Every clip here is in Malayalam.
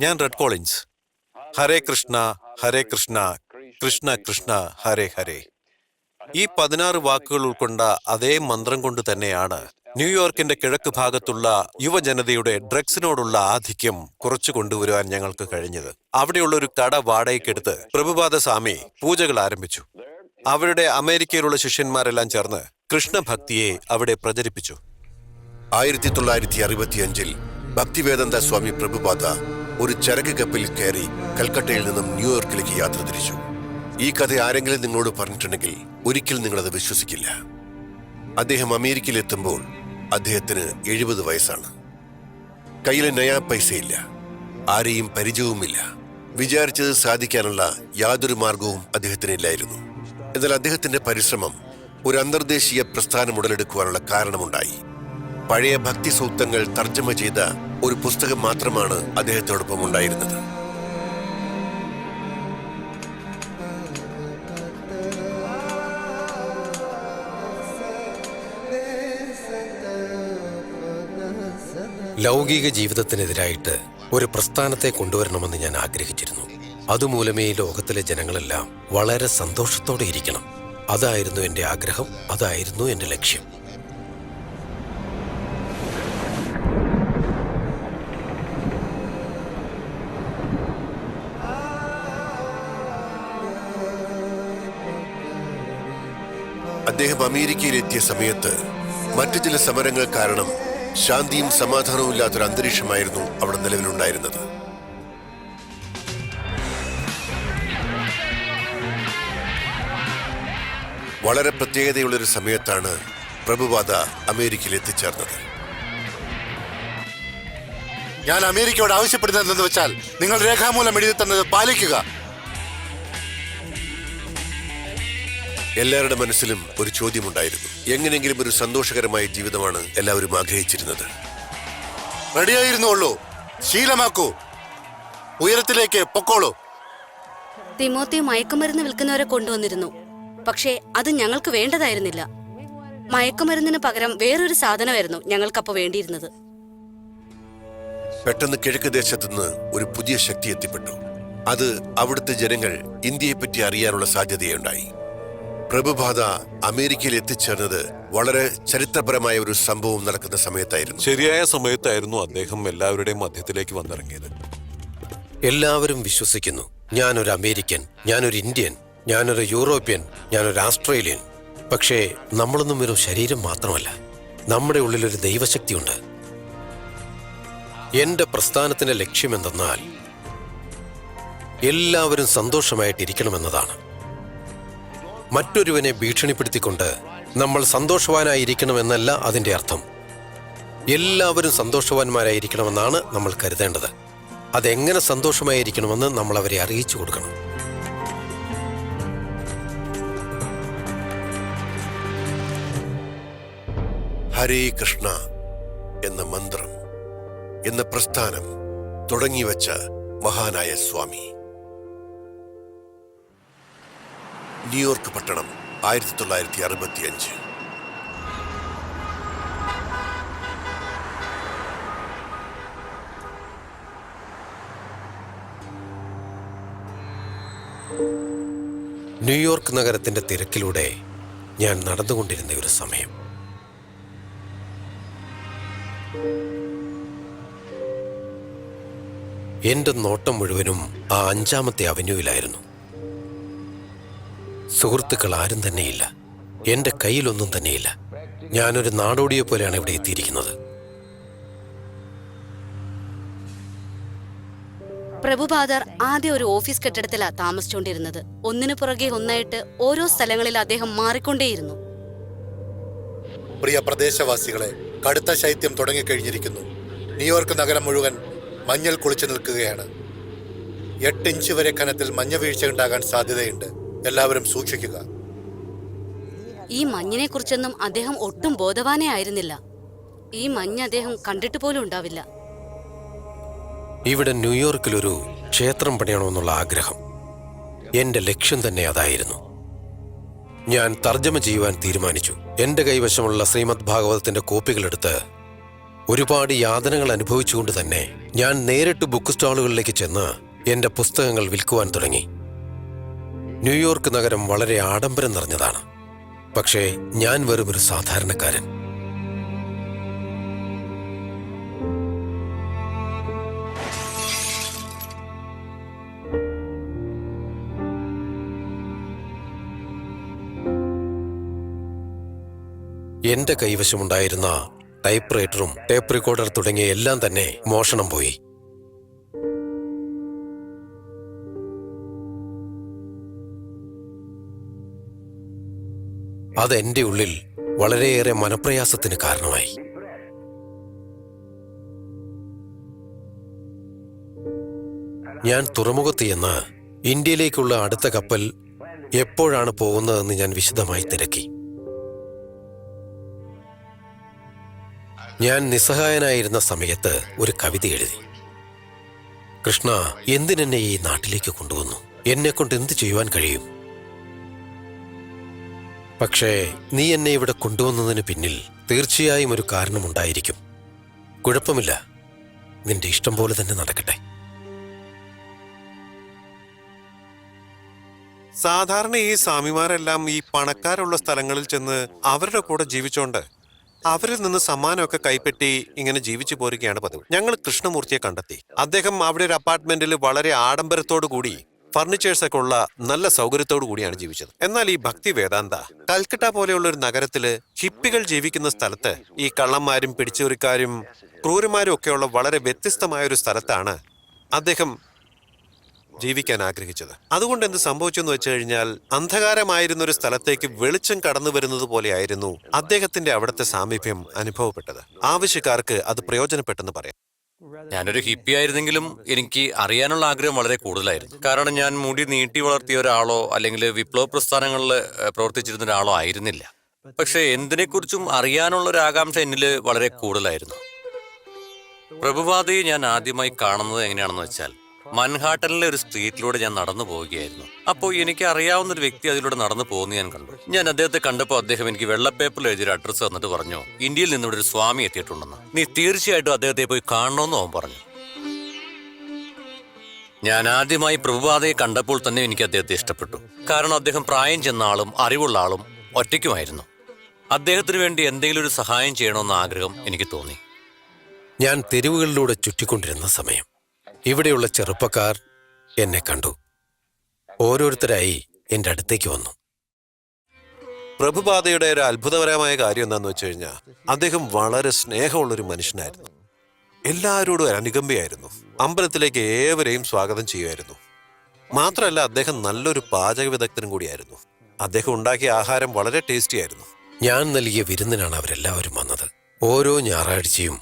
ഞാൻ റെഡ് കോളിൻസ്. ഹരേ കൃഷ്ണ ഹരേ കൃഷ്ണ കൃഷ്ണ കൃഷ്ണ ഹരേ ഹരേ. ഈ 16 വാക്കുകൾ ഉൾക്കൊണ്ട അതേ മന്ത്രം കൊണ്ട് തന്നെയാണ് ന്യൂയോർക്കിന്റെ കിഴക്ക് ഭാഗത്തുള്ള യുവജനതയുടെ ഡ്രഗ്സിനോടുള്ള ആധിക്യം കുറച്ചു കൊണ്ടുവരുവാൻ ഞങ്ങൾക്ക് കഴിഞ്ഞത്. അവിടെയുള്ള ഒരു കട വാടകയ്ക്കെടുത്ത് പ്രഭുപാദ സ്വാമി പൂജകൾ ആരംഭിച്ചു. അവരുടെ അമേരിക്കയിലുള്ള ശിഷ്യന്മാരെല്ലാം ചേർന്ന് കൃഷ്ണഭക്തിയെ അവിടെ പ്രചരിപ്പിച്ചു. 1965 ഭക്തിവേദാന്ത സ്വാമി പ്രഭുപാദ ഒരു ചരക്ക് കപ്പലിൽ കയറി കൽക്കട്ടയിൽ നിന്നും ന്യൂയോർക്കിലേക്ക് യാത്ര തിരിച്ചു. ഈ കഥ ആരെങ്കിലും നിങ്ങളോട് പറഞ്ഞിട്ടുണ്ടെങ്കിൽ ഒരിക്കലും നിങ്ങളത് വിശ്വസിക്കില്ല. അദ്ദേഹം അമേരിക്കയിൽ എത്തുമ്പോൾ അദ്ദേഹത്തിന് 70 വയസ്സാണ്. കയ്യിൽ നയാ പൈസയില്ല, ആരെയും പരിചയവുമില്ല. വിചാരിച്ചത് സാധിക്കാനുള്ള യാതൊരു മാർഗവും അദ്ദേഹത്തിനില്ലായിരുന്നു. എന്നാൽ അദ്ദേഹത്തിന്റെ പരിശ്രമം ഒരു അന്തർദേശീയ പ്രസ്ഥാനം ഉടലെടുക്കുവാനുള്ള കാരണമുണ്ടായി. പഴയ ഭക്തി സൂക്തങ്ങൾ തർജ്ജമ ചെയ്ത ഒരു പുസ്തകം മാത്രമാണ് അദ്ദേഹത്തോടൊപ്പം ഉണ്ടായിരുന്നത്. ലൗകിക ജീവിതത്തിനെതിരായിട്ട് ഒരു പ്രസ്ഥാനത്തെ കൊണ്ടുവരണമെന്ന് ഞാൻ ആഗ്രഹിച്ചിരുന്നു. അതുമൂലമേ ഈ ലോകത്തിലെ ജനങ്ങളെല്ലാം വളരെ സന്തോഷത്തോടെ ഇരിക്കണം. അതായിരുന്നു എൻ്റെ ആഗ്രഹം, അതായിരുന്നു എൻ്റെ ലക്ഷ്യം. അദ്ദേഹം അമേരിക്കയിലെത്തിയ സമയത്ത് മറ്റു ചില സമരങ്ങൾ കാരണം ശാന്തിയും സമാധാനവും ഇല്ലാത്തൊരു അന്തരീക്ഷമായിരുന്നു അവിടെ നിലവിലുണ്ടായിരുന്നത്. വളരെ പ്രത്യേകതയുള്ളൊരു സമയത്താണ് പ്രഭുപാദ അമേരിക്കയിൽ എത്തിച്ചേർന്നത്. ഞാൻ അമേരിക്കയോട് ആവശ്യപ്പെടുന്നതെന്ന് വെച്ചാൽ നിങ്ങൾ രേഖാമൂലം എഴുതി തന്നത് പാലിക്കുക. എല്ലാവരുടെ മനസ്സിലും ഒരു ചോദ്യമുണ്ടായിരുന്നു. എങ്ങനെയെങ്കിലും ഒരു സന്തോഷകരമായ ജീവിതമാണ് എല്ലാവരും ആഗ്രഹിച്ചിരുന്നത്. റെഡിയായിരുന്നുള്ളൂ, ശീലമാക്കൂ, ഉയരത്തിലേക്ക് പൊക്കോളൂ. തിമോത്തി മയക്കുമരുന്ന് വിൽക്കുന്നവരെ കൊണ്ടുവന്നിരുന്നു. പക്ഷേ അത് ഞങ്ങൾക്ക് വേണ്ടതായിരുന്നില്ല. മയക്കുമരുന്നിന് പകരം വേറൊരു സാധനമായിരുന്നു ഞങ്ങൾക്കപ്പോ വേണ്ടിയിരുന്നത്. പെട്ടെന്ന് കിഴക്ക് ദേശത്തുനിന്ന് ഒരു പുതിയ ശക്തി എത്തിപ്പെട്ടു. അത് അവിടുത്തെ ജനങ്ങൾ ഇന്ത്യയെപ്പറ്റി അറിയാനുള്ള സാധ്യതയുണ്ടായി. പ്രഭുപാദ അമേരിക്കയിൽ എത്തിച്ചേർന്നത് വളരെ ചരിത്രപരമായ ഒരു സംഭവം നടക്കുന്ന സമയത്തായിരുന്നു. ശരിയായ സമയത്തായിരുന്നു അദ്ദേഹം എല്ലാവരുടെയും മധ്യത്തിലേക്ക് വന്നിറങ്ങിയത്. എല്ലാവരും വിശ്വസിക്കുന്നു ഞാനൊരു അമേരിക്കൻ, ഞാനൊരു ഇന്ത്യൻ, ഞാനൊരു യൂറോപ്യൻ, ഞാനൊരു ആസ്ട്രേലിയൻ. പക്ഷേ നമ്മളൊന്നും ഒരു ശരീരം മാത്രമല്ല, നമ്മുടെ ഉള്ളിലൊരു ദൈവശക്തിയുണ്ട്. എന്റെ പ്രസ്ഥാനത്തിന്റെ ലക്ഷ്യമെന്തെന്നാൽ എല്ലാവരും സന്തോഷമായിട്ടിരിക്കണമെന്നതാണ്. മറ്റൊരുവനെ ഭീഷണിപ്പെടുത്തിക്കൊണ്ട് നമ്മൾ സന്തോഷവാനായിരിക്കണമെന്നല്ല അതിൻ്റെ അർത്ഥം. എല്ലാവരും സന്തോഷവാന്മാരായിരിക്കണമെന്നാണ് നമ്മൾ കരുതേണ്ടത്. അതെങ്ങനെ സന്തോഷമായിരിക്കണമെന്ന് നമ്മൾ അവരെ അറിയിച്ചു കൊടുക്കണം. ഹരേ കൃഷ്ണ എന്ന മന്ത്രം, എന്ന പ്രസ്ഥാനം തുടങ്ങിവെച്ച മഹാനായ സ്വാമി. ന്യൂയോർക്ക് പട്ടണം 1965. ന്യൂയോർക്ക് നഗരത്തിന്റെ തിരക്കിലൂടെ ഞാൻ നടന്നുകൊണ്ടിരുന്ന ഒരു സമയം. എന്റെ നോട്ടം മുഴുവനും ആ 5ാമത്തെ അവന്യൂവിലായിരുന്നു. സുഹൃത്തുക്കൾ ആരും തന്നെയില്ല, എന്റെ കയ്യിലൊന്നും തന്നെയില്ല. ഞാനൊരു നാടോടിയെ പോലെയാണ് ഇവിടെ എത്തിയിരിക്കുന്നത്. പ്രഭുപാദർ ആദ്യം ഒരു ഓഫീസ് കെട്ടിടത്തിലാ താമസിച്ചുകൊണ്ടിരുന്നത്. ഒന്നിനു പുറകെ ഒന്നായിട്ട് ഓരോ സ്ഥലങ്ങളിൽ അദ്ദേഹം മാറിക്കൊണ്ടേയിരുന്നു. പ്രിയ പ്രദേശവാസികളെ, കടുത്ത ശൈത്യം തുടങ്ങിക്കഴിഞ്ഞിരിക്കുന്നു. ന്യൂയോർക്ക് നഗരം മുഴുവൻ മഞ്ഞൾ കുളിച്ചു നിൽക്കുകയാണ്. 8 ഇഞ്ച് വരെ കനത്തിൽ മഞ്ഞ വീഴ്ച ഉണ്ടാകാൻ സാധ്യതയുണ്ട്. എല്ലാവരും സൂക്ഷിക്കുക. ഈ മഞ്ഞിനെ കുറിച്ചൊന്നും അദ്ദേഹം ഒട്ടും ബോധവാനേ ആയിരുന്നില്ല. ഈ മഞ്ഞ് അദ്ദേഹം കണ്ടിട്ട് പോലും ഉണ്ടാവില്ല. ഇവിടെ ന്യൂയോർക്കിലൊരു ക്ഷേത്രം പണിയണമെന്നുള്ള ആഗ്രഹം എന്റെ ലക്ഷ്യം തന്നെ അതായിരുന്നു. ഞാൻ തർജ്ജമ ചെയ്യുവാൻ തീരുമാനിച്ചു. എന്റെ കൈവശമുള്ള ശ്രീമദ് ഭാഗവതത്തിന്റെ കോപ്പികളെടുത്ത് ഒരുപാട് യാതനകൾ അനുഭവിച്ചുകൊണ്ട് തന്നെ ഞാൻ നേരിട്ട് ബുക്ക് സ്റ്റാളുകളിലേക്ക് ചെന്ന് എന്റെ പുസ്തകങ്ങൾ വിൽക്കുവാൻ തുടങ്ങി. ന്യൂയോർക്ക് നഗരം വളരെ ആഡംബരം നിറഞ്ഞതാണ്. പക്ഷേ ഞാൻ വെറുമൊരു സാധാരണക്കാരൻ. എന്റെ കൈവശമുണ്ടായിരുന്ന ടൈപ്പ് റൈറ്ററും ടേപ്പ് റെക്കോർഡർ തുടങ്ങിയ എല്ലാം തന്നെ മോഷണം പോയി. അത് എന്റെ ഉള്ളിൽ വളരെയേറെ മനപ്രയാസത്തിന് കാരണമായി. ഞാൻ തുറമുഖത്ത് ചെന്ന് ഇന്ത്യയിലേക്കുള്ള അടുത്ത കപ്പൽ എപ്പോഴാണ് പോകുന്നതെന്ന് ഞാൻ വിശദമായി തിരക്കി. ഞാൻ നിസ്സഹായനായിരുന്ന സമയത്ത് ഒരു കവിത എഴുതി. കൃഷ്ണ, എന്തിനെന്നെ ഈ നാട്ടിലേക്ക് കൊണ്ടുവന്നു? എന്നെക്കൊണ്ട് എന്ത് ചെയ്യുവാൻ കഴിയും? പക്ഷേ നീ എന്നെ ഇവിടെ കൊണ്ടുവന്നതിന് പിന്നിൽ തീർച്ചയായും ഒരു കാരണമുണ്ടായിരിക്കും. കുഴപ്പമില്ല, നിന്റെ ഇഷ്ടം പോലെ തന്നെ നടക്കട്ടെ. സാധാരണ ഈ സ്വാമിമാരെല്ലാം ഈ പണക്കാരുള്ള സ്ഥലങ്ങളിൽ ചെന്ന് അവരുടെ കൂടെ ജീവിച്ചോണ്ട് അവരിൽ നിന്ന് സമ്മാനമൊക്കെ കൈപ്പറ്റി ഇങ്ങനെ ജീവിച്ചു പോരുകയാണ് പതിവ്. ഞങ്ങൾ കൃഷ്ണമൂർത്തിയെ കണ്ടെത്തി. അദ്ദേഹം അവിടെ ഒരു അപ്പാർട്ട്മെന്റിൽ വളരെ ആഡംബരത്തോടു കൂടി ഫർണിച്ചേഴ്സ് ഒക്കെ ഉള്ള നല്ല സൗകര്യത്തോടു കൂടിയാണ് ജീവിച്ചത്. എന്നാൽ ഈ ഭക്തി വേദാന്ത കൽക്കട്ട പോലെയുള്ള ഒരു നഗരത്തില് ഹിപ്പികൾ ജീവിക്കുന്ന സ്ഥലത്ത് ഈ കള്ളന്മാരും പിടിച്ചുപറിക്കാരും ക്രൂരന്മാരും ഒക്കെയുള്ള വളരെ വ്യത്യസ്തമായ ഒരു സ്ഥലത്താണ് അദ്ദേഹം ജീവിക്കാൻ ആഗ്രഹിച്ചത്. അതുകൊണ്ട് എന്ത് സംഭവിച്ചു എന്ന് വെച്ച് കഴിഞ്ഞാൽ, അന്ധകാരമായിരുന്ന ഒരു സ്ഥലത്തേക്ക് വെളിച്ചം കടന്നു വരുന്നത് പോലെയായിരുന്നു അദ്ദേഹത്തിന്റെ അവിടുത്തെ സാമീപ്യം അനുഭവപ്പെട്ടത്. ആവശ്യക്കാർക്ക് അത് പ്രയോജനപ്പെട്ടെന്ന് പറയാം. ഞാനൊരു ഹിപ്പി ആയിരുന്നെങ്കിലും എനിക്ക് അറിയാനുള്ള ആഗ്രഹം വളരെ കൂടുതലായിരുന്നു. കാരണം ഞാൻ മുടി നീട്ടി വളർത്തിയ ഒരാളോ അല്ലെങ്കിൽ വിപ്ലവ പ്രസ്ഥാനങ്ങളിൽ പ്രവർത്തിച്ചിരുന്ന ഒരാളോ ആയിരുന്നില്ല. പക്ഷെ എന്തിനെക്കുറിച്ചും അറിയാനുള്ള ഒരു ആകാംക്ഷ എന്നിൽ വളരെ കൂടുതലായിരുന്നു. പ്രഭുപാദയെ ഞാൻ ആദ്യമായി കാണുന്നത് എങ്ങനെയാണെന്ന് വെച്ചാൽ, മൻഹാട്ടനിലെ ഒരു സ്ട്രീറ്റിലൂടെ ഞാൻ നടന്നു പോവുകയായിരുന്നു. അപ്പോൾ എനിക്ക് അറിയാവുന്ന ഒരു വ്യക്തി അതിലൂടെ നടന്നു പോകുന്ന ഞാൻ കണ്ടു. ഞാൻ അദ്ദേഹത്തെ കണ്ടപ്പോൾ അദ്ദേഹം എനിക്ക് വെള്ളപ്പേപ്പറിൽ എഴുതിയൊരു അഡ്രസ്സ് തന്നിട്ട് പറഞ്ഞു, ഇന്ത്യയിൽ നിന്നിവിടെ ഒരു സ്വാമി എത്തിയിട്ടുണ്ടെന്ന്, നീ തീർച്ചയായിട്ടും അദ്ദേഹത്തെ പോയി കാണണമെന്ന് അവൻ പറഞ്ഞു. ഞാൻ ആദ്യമായി പ്രഭുപാദയെ കണ്ടപ്പോൾ തന്നെ എനിക്ക് അദ്ദേഹത്തെ ഇഷ്ടപ്പെട്ടു. കാരണം അദ്ദേഹം പ്രായം ചെന്ന ആളും അറിവുള്ള ആളും ഒറ്റയ്ക്കുമായിരുന്നു. അദ്ദേഹത്തിന് വേണ്ടി എന്തെങ്കിലും ഒരു സഹായം ചെയ്യണമെന്ന ആഗ്രഹം എനിക്ക് തോന്നി. ഞാൻ തെരുവുകളിലൂടെ ചുറ്റിക്കൊണ്ടിരുന്ന സമയം ഇവിടെയുള്ള ചെറുപ്പക്കാർ എന്നെ കണ്ടു. ഓരോരുത്തരായി എൻ്റെ അടുത്തേക്ക് വന്നു. പ്രഭുപാദയുടെ ഒരു അത്ഭുതകരമായ കാര്യം എന്താന്ന് വെച്ച് കഴിഞ്ഞാൽ, അദ്ദേഹം വളരെ സ്നേഹമുള്ളൊരു മനുഷ്യനായിരുന്നു. എല്ലാവരോടും അനുകമ്പയായിരുന്നു. അമ്പലത്തിലേക്ക് ഏവരെയും സ്വാഗതം ചെയ്യുമായിരുന്നു. മാത്രമല്ല, അദ്ദേഹം നല്ലൊരു പാചക വിദഗ്ധനും കൂടിയായിരുന്നു. അദ്ദേഹം ഉണ്ടാക്കിയ ആഹാരം വളരെ ടേസ്റ്റി ആയിരുന്നു. ഞാൻ നൽകിയ വിരുന്നിനാണ് അവരെല്ലാവരും വന്നത്. ഓരോ ഞായറാഴ്ചയും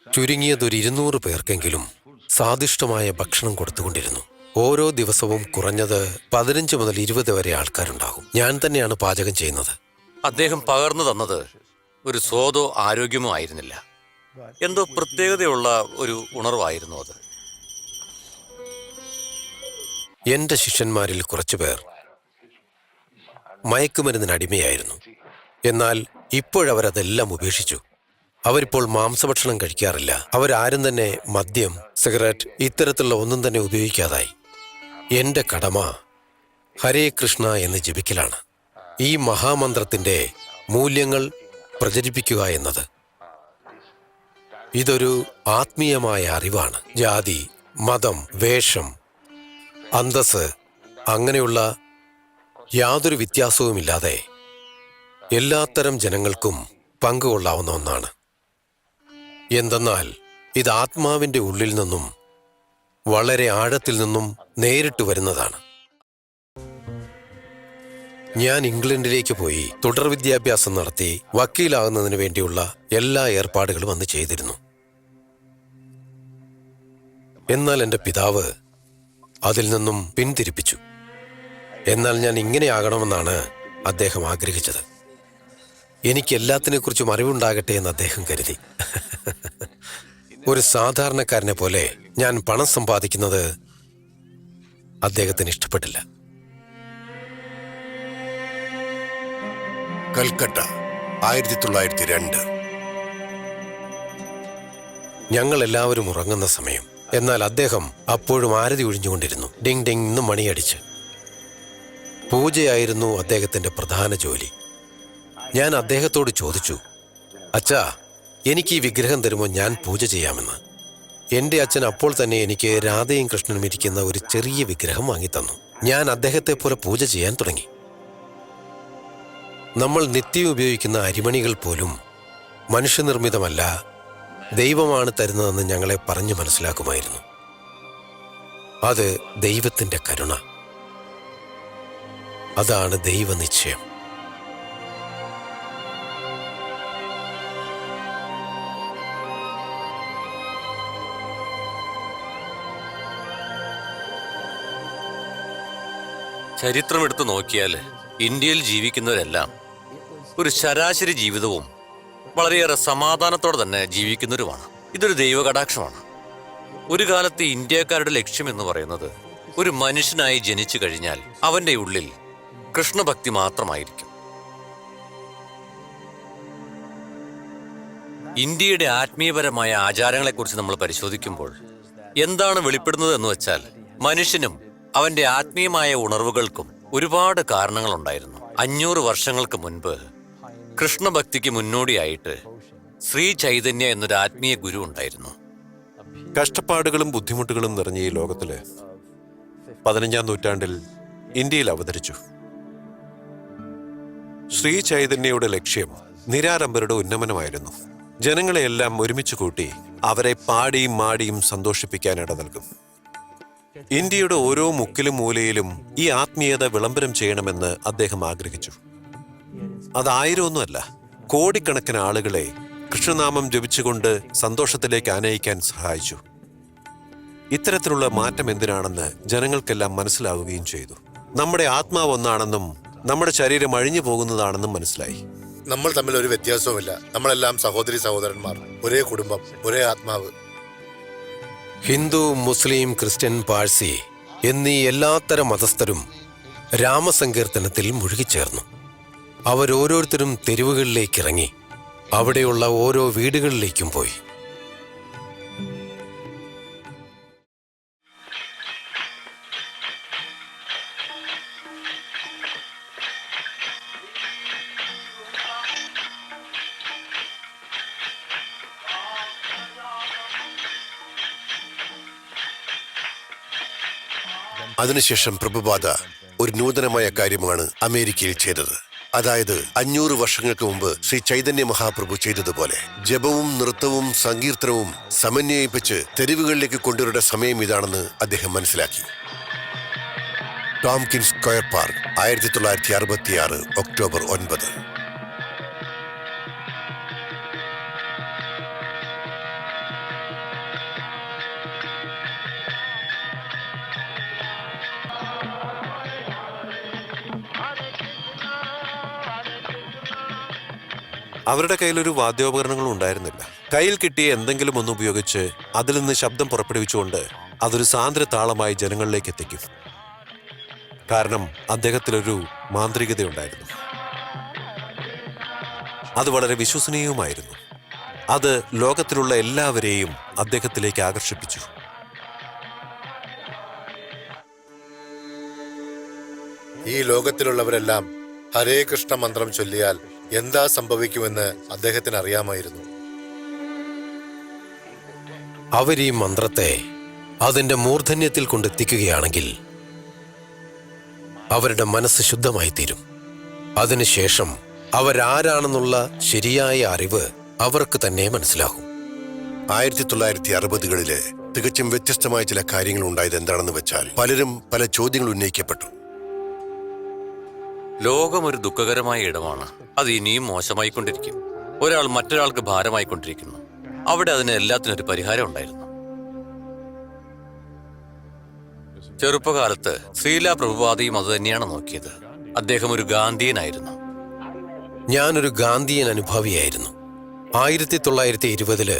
ചുരുങ്ങിയതൊരു 200 പേർക്കെങ്കിലും സ്വാദിഷ്ടമായ ഭക്ഷണം കൊടുത്തുകൊണ്ടിരുന്നു. ഓരോ ദിവസവും കുറഞ്ഞത് 15 മുതൽ 20 വരെ ആൾക്കാരുണ്ടാകും. ഞാൻ തന്നെയാണ് പാചകം ചെയ്യുന്നത്. അദ്ദേഹം പകർന്നു തന്നത് ഒരു സ്വാദോ ആരോഗ്യമോ ആയിരുന്നില്ല, എന്തോ പ്രത്യേകതയുള്ള ഒരു ഉണർവായിരുന്നു അത്. എന്റെ ശിഷ്യന്മാരിൽ കുറച്ചുപേർ മയക്കുമരുന്നിന് അടിമയായിരുന്നു. എന്നാൽ ഇപ്പോഴവരതെല്ലാം ഉപേക്ഷിച്ചു. അവരിപ്പോൾ മാംസഭക്ഷണം കഴിക്കാറില്ല. അവരാരും തന്നെ മദ്യം, സിഗരറ്റ് ഇത്തരത്തിലുള്ള ഒന്നും തന്നെ ഉപയോഗിക്കാതായി. എന്റെ കടമ ഹരേ കൃഷ്ണ എന്ന് ജപിക്കലാണ്. ഈ മഹാമന്ത്രത്തിന്റെ മൂല്യങ്ങൾ പ്രചരിപ്പിക്കുക എന്നത്. ഇതൊരു ആത്മീയമായ അറിവാണ്. ജാതി, മതം, വേഷം, അന്തസ് അങ്ങനെയുള്ള യാതൊരു വ്യത്യാസവുമില്ലാതെ എല്ലാത്തരം ജനങ്ങൾക്കും പങ്കുകൊള്ളാവുന്ന ഒന്നാണ്. എന്തെന്നാൽ ഇത് ആത്മാവിന്റെ ഉള്ളിൽ നിന്നും വളരെ ആഴത്തിൽ നിന്നും നേരിട്ട് വരുന്നതാണ്. ഞാൻ ഇംഗ്ലണ്ടിലേക്ക് പോയി തുടർ വിദ്യാഭ്യാസം നടത്തി വക്കീലാകുന്നതിന് വേണ്ടിയുള്ള എല്ലാ ഏർപ്പാടുകളും അന്ന് ചെയ്തിരുന്നു. എന്നാൽ എൻ്റെ പിതാവ് അതിൽ നിന്നും പിന്തിരിപ്പിച്ചു. എന്നാൽ ഞാൻ ഇങ്ങനെയാകണമെന്നാണ് അദ്ദേഹം ആഗ്രഹിച്ചത്. എനിക്ക് എല്ലാത്തിനെക്കുറിച്ചും അറിവുണ്ടാകട്ടെ എന്ന് അദ്ദേഹം കരുതി. ഒരു സാധാരണക്കാരനെ പോലെ ഞാൻ പണം സമ്പാദിക്കുന്നത് അദ്ദേഹത്തിന് ഇഷ്ടപ്പെട്ടില്ല. കൽക്കട്ട 1902. ഞങ്ങൾ എല്ലാവരും ഉറങ്ങുന്ന സമയം. എന്നാൽ അദ്ദേഹം അപ്പോഴും ആരതി ഒഴിഞ്ഞുകൊണ്ടിരുന്നു. ഡിങ് ഡിങ് എന്ന് മണിയടിച്ച്. പൂജയായിരുന്നു അദ്ദേഹത്തിന്റെ പ്രധാന ജോലി. ഞാൻ അദ്ദേഹത്തോട് ചോദിച്ചു, അച്ഛാ, എനിക്ക് ഈ വിഗ്രഹം തരുമോ, ഞാൻ പൂജ ചെയ്യാമെന്ന്. എൻ്റെ അച്ഛൻ അപ്പോൾ തന്നെ എനിക്ക് രാധയും കൃഷ്ണനും ഇരിക്കുന്ന ഒരു ചെറിയ വിഗ്രഹം വാങ്ങിത്തന്നു. ഞാൻ അദ്ദേഹത്തെ പോലെ പൂജ ചെയ്യാൻ തുടങ്ങി. നമ്മൾ നിത്യം ഉപയോഗിക്കുന്ന അരിമണികൾ പോലും മനുഷ്യനിർമ്മിതമല്ല, ദൈവമാണ് തരുന്നതെന്ന് ഞങ്ങളെ പറഞ്ഞു മനസ്സിലാക്കുമായിരുന്നു. അത് ദൈവത്തിൻ്റെ കരുണ. അതാണ് ദൈവനിശ്ചയം. ചരിത്രം എടുത്തു നോക്കിയാൽ ഇന്ത്യയിൽ ജീവിക്കുന്നവരെല്ലാം ഒരു ശരാശരി ജീവിതവും വളരെയേറെ സമാധാനത്തോടെ തന്നെ ജീവിക്കുന്നവരുമാണ്. ഇതൊരു ദൈവകടാക്ഷമാണ്. ഒരു കാലത്ത് ഇന്ത്യക്കാരുടെ ലക്ഷ്യം എന്ന് പറയുന്നത് ഒരു മനുഷ്യനായി ജനിച്ചു കഴിഞ്ഞാൽ അവന്റെ ഉള്ളിൽ കൃഷ്ണഭക്തി മാത്രമായിരിക്കും. ഇന്ത്യയുടെ ആത്മീയപരമായ ആചാരങ്ങളെക്കുറിച്ച് നമ്മൾ പരിശോധിക്കുമ്പോൾ എന്താണ് വെളിപ്പെടുന്നത് എന്ന് വെച്ചാൽ, മനുഷ്യനും അവന്റെ ആത്മീയമായ ഉണർവുകൾക്കും ഒരുപാട് കാരണങ്ങളുണ്ടായിരുന്നു. 500 വർഷങ്ങൾക്ക് മുൻപ് കൃഷ്ണഭക്തിക്ക് മുന്നോടിയായിട്ട് ശ്രീ ചൈതന്യ എന്നൊരു ആത്മീയ ഗുരു ഉണ്ടായിരുന്നു. കഷ്ടപ്പാടുകളും ബുദ്ധിമുട്ടുകളും നിറഞ്ഞ ഈ ലോകത്തില് 15ാം നൂറ്റാണ്ടിൽ ഇന്ത്യയിൽ അവതരിച്ചു. ശ്രീ ചൈതന്യയുടെ ലക്ഷ്യം നിരാരംഭരുടെ ഉന്നമനമായിരുന്നു. ജനങ്ങളെയെല്ലാം ഒരുമിച്ച് കൂട്ടി അവരെ പാടിയും മാടിയും സന്തോഷിപ്പിക്കാൻ ഇട നൽകും. ഇന്ത്യയുടെ ഓരോ മുക്കിലും മൂലയിലും ഈ ആത്മീയത വിളംബരം ചെയ്യണമെന്ന് അദ്ദേഹം ആഗ്രഹിച്ചു. അത് 1000 കോടിക്കണക്കിന് ആളുകളെ കൃഷ്ണനാമം ജപിച്ചുകൊണ്ട് സന്തോഷത്തിലേക്ക് ആനയിക്കാൻ സഹായിച്ചു. ഇത്തരത്തിലുള്ള മാറ്റം എന്തിനാണെന്ന് ജനങ്ങൾക്കെല്ലാം മനസ്സിലാവുകയും ചെയ്തു. നമ്മുടെ ആത്മാവ് ഒന്നാണെന്നും നമ്മുടെ ശരീരം അഴിഞ്ഞു പോകുന്നതാണെന്നും മനസ്സിലായി. നമ്മൾ തമ്മിൽ ഒരു വ്യത്യാസവുമില്ല. നമ്മളെല്ലാം സഹോദരി സഹോദരന്മാർ, ഒരേ കുടുംബം, ഒരേ ആത്മാവ്. ഹിന്ദു, മുസ്ലിം, ക്രിസ്ത്യൻ, പാഴ്സി എന്നീ എല്ലാത്തരം മതസ്ഥരും രാമസങ്കീർത്തനത്തിൽ മുഴുകിച്ചേർന്നു. അവരോരോരുത്തരും തെരുവുകളിലേക്ക് ഇറങ്ങി അവിടെയുള്ള ഓരോ വീടുകളിലേക്കും പോയി. അതിനുശേഷം പ്രഭുപാദ ഒരു നൂതനമായ കാര്യമാണ് അമേരിക്കയിൽ ചെയ്തത്. അതായത് 500 വർഷങ്ങൾക്ക് മുമ്പ് ശ്രീ ചൈതന്യ മഹാപ്രഭു ചെയ്തതുപോലെ ജപവും നൃത്തവും സങ്കീർത്തനവും സമന്വയിപ്പിച്ച് തെരുവുകളിലേക്ക് കൊണ്ടുവരേണ്ട സമയം ഇതാണെന്ന് അദ്ദേഹം മനസ്സിലാക്കി. Tompkins square park, 1966 October 9. അവരുടെ കയ്യിലൊരു വാദ്യോപകരണങ്ങളും ഉണ്ടായിരുന്നില്ല. കയ്യിൽ കിട്ടിയ എന്തെങ്കിലും ഒന്ന് ഉപയോഗിച്ച് അതിൽ നിന്ന് ശബ്ദം പുറപ്പെടുവിച്ചുകൊണ്ട് അതൊരു സാന്ദ്ര താളമായി ജനങ്ങളിലേക്ക് എത്തിക്കും. കാരണം അദ്ദേഹത്തിലൊരു മാന്ത്രികതയുണ്ടായിരുന്നു. അത് വളരെ വിശ്വസനീയവുമായിരുന്നു. അത് ലോകത്തിലുള്ള എല്ലാവരെയും അദ്ദേഹത്തിലേക്ക് ആകർഷിപ്പിച്ചു. ഈ ലോകത്തിലുള്ളവരെല്ലാം ഹരേ കൃഷ്ണ മന്ത്രം ചൊല്ലിയാൽ എന്താ സംഭവിക്കുമെന്ന് അദ്ദേഹത്തിന് അറിയാമായിരുന്നു. അവർ ഈ മന്ത്രത്തെ അതിൻ്റെ മൂർധന്യത്തിൽ കൊണ്ടെത്തിക്കുകയാണെങ്കിൽ അവരുടെ മനസ്സ് ശുദ്ധമായി തീരും. അതിനുശേഷം അവരാരാണെന്നുള്ള ശരിയായ അറിവ് അവർക്ക് തന്നെ മനസ്സിലാകും. 1960-കളില് തികച്ചും വ്യത്യസ്തമായ ചില കാര്യങ്ങൾ ഉണ്ടായത് എന്താണെന്ന് വെച്ചാൽ, പലരും പല ചോദ്യങ്ങൾ ഉന്നയിക്കപ്പെട്ടു. ലോകം ഒരു ദുഃഖകരമായ ഇടമാണ്. അത് ഇനിയും മോശമായിക്കൊണ്ടിരിക്കും. ഒരാൾ മറ്റൊരാൾക്ക് ഭാരമായിക്കൊണ്ടിരിക്കുന്നു. അവിടെ അതിന് എല്ലാത്തിനും ഒരു പരിഹാരം ഉണ്ടായിരുന്നു. ചെറുപ്പകാലത്ത് ശ്രീല പ്രഭുപാദയും അത് തന്നെയാണ് നോക്കിയത്. അദ്ദേഹം ഒരു ഗാന്ധിയനായിരുന്നു. ഞാനൊരു ഗാന്ധിയൻ അനുഭാവിയായിരുന്നു. 1920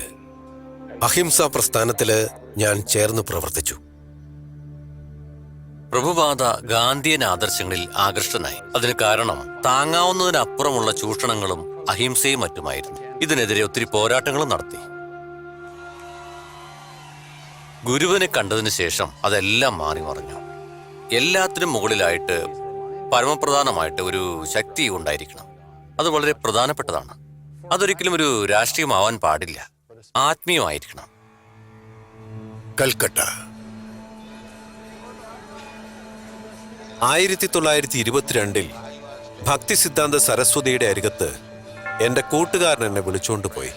അഹിംസാ പ്രസ്ഥാനത്തില് ഞാൻ ചേർന്ന് പ്രവർത്തിച്ചു. പ്രഭുപാദ ഗാന്ധിയൻ ആദർശങ്ങളിൽ ആകർഷ്ടനായി. അതിന് കാരണം താങ്ങാവുന്നതിനപ്പുറമുള്ള ചൂഷണങ്ങളും അഹിംസയും മറ്റുമായിരുന്നു. ഇതിനെതിരെ ഒത്തിരി പോരാട്ടങ്ങളും നടത്തി. ഗുരുവിനെ കണ്ടതിന് ശേഷം അതെല്ലാം മാറി മറിഞ്ഞു. എല്ലാത്തിനും മുകളിലായിട്ട് പരമപ്രധാനമായിട്ട് ഒരു ശക്തി ഉണ്ടായിരിക്കണം. അത് വളരെ പ്രധാനപ്പെട്ടതാണ്. അതൊരിക്കലും ഒരു രാഷ്ട്രീയമാവാൻ പാടില്ല, ആത്മീയമായിരിക്കണം. കൽക്കട്ട 1922 ഭക്തി സിദ്ധാന്ത സരസ്വതിയുടെ അരികത്ത് എന്റെ കൂട്ടുകാരൻ എന്നെ വിളിച്ചുകൊണ്ട് പോയി.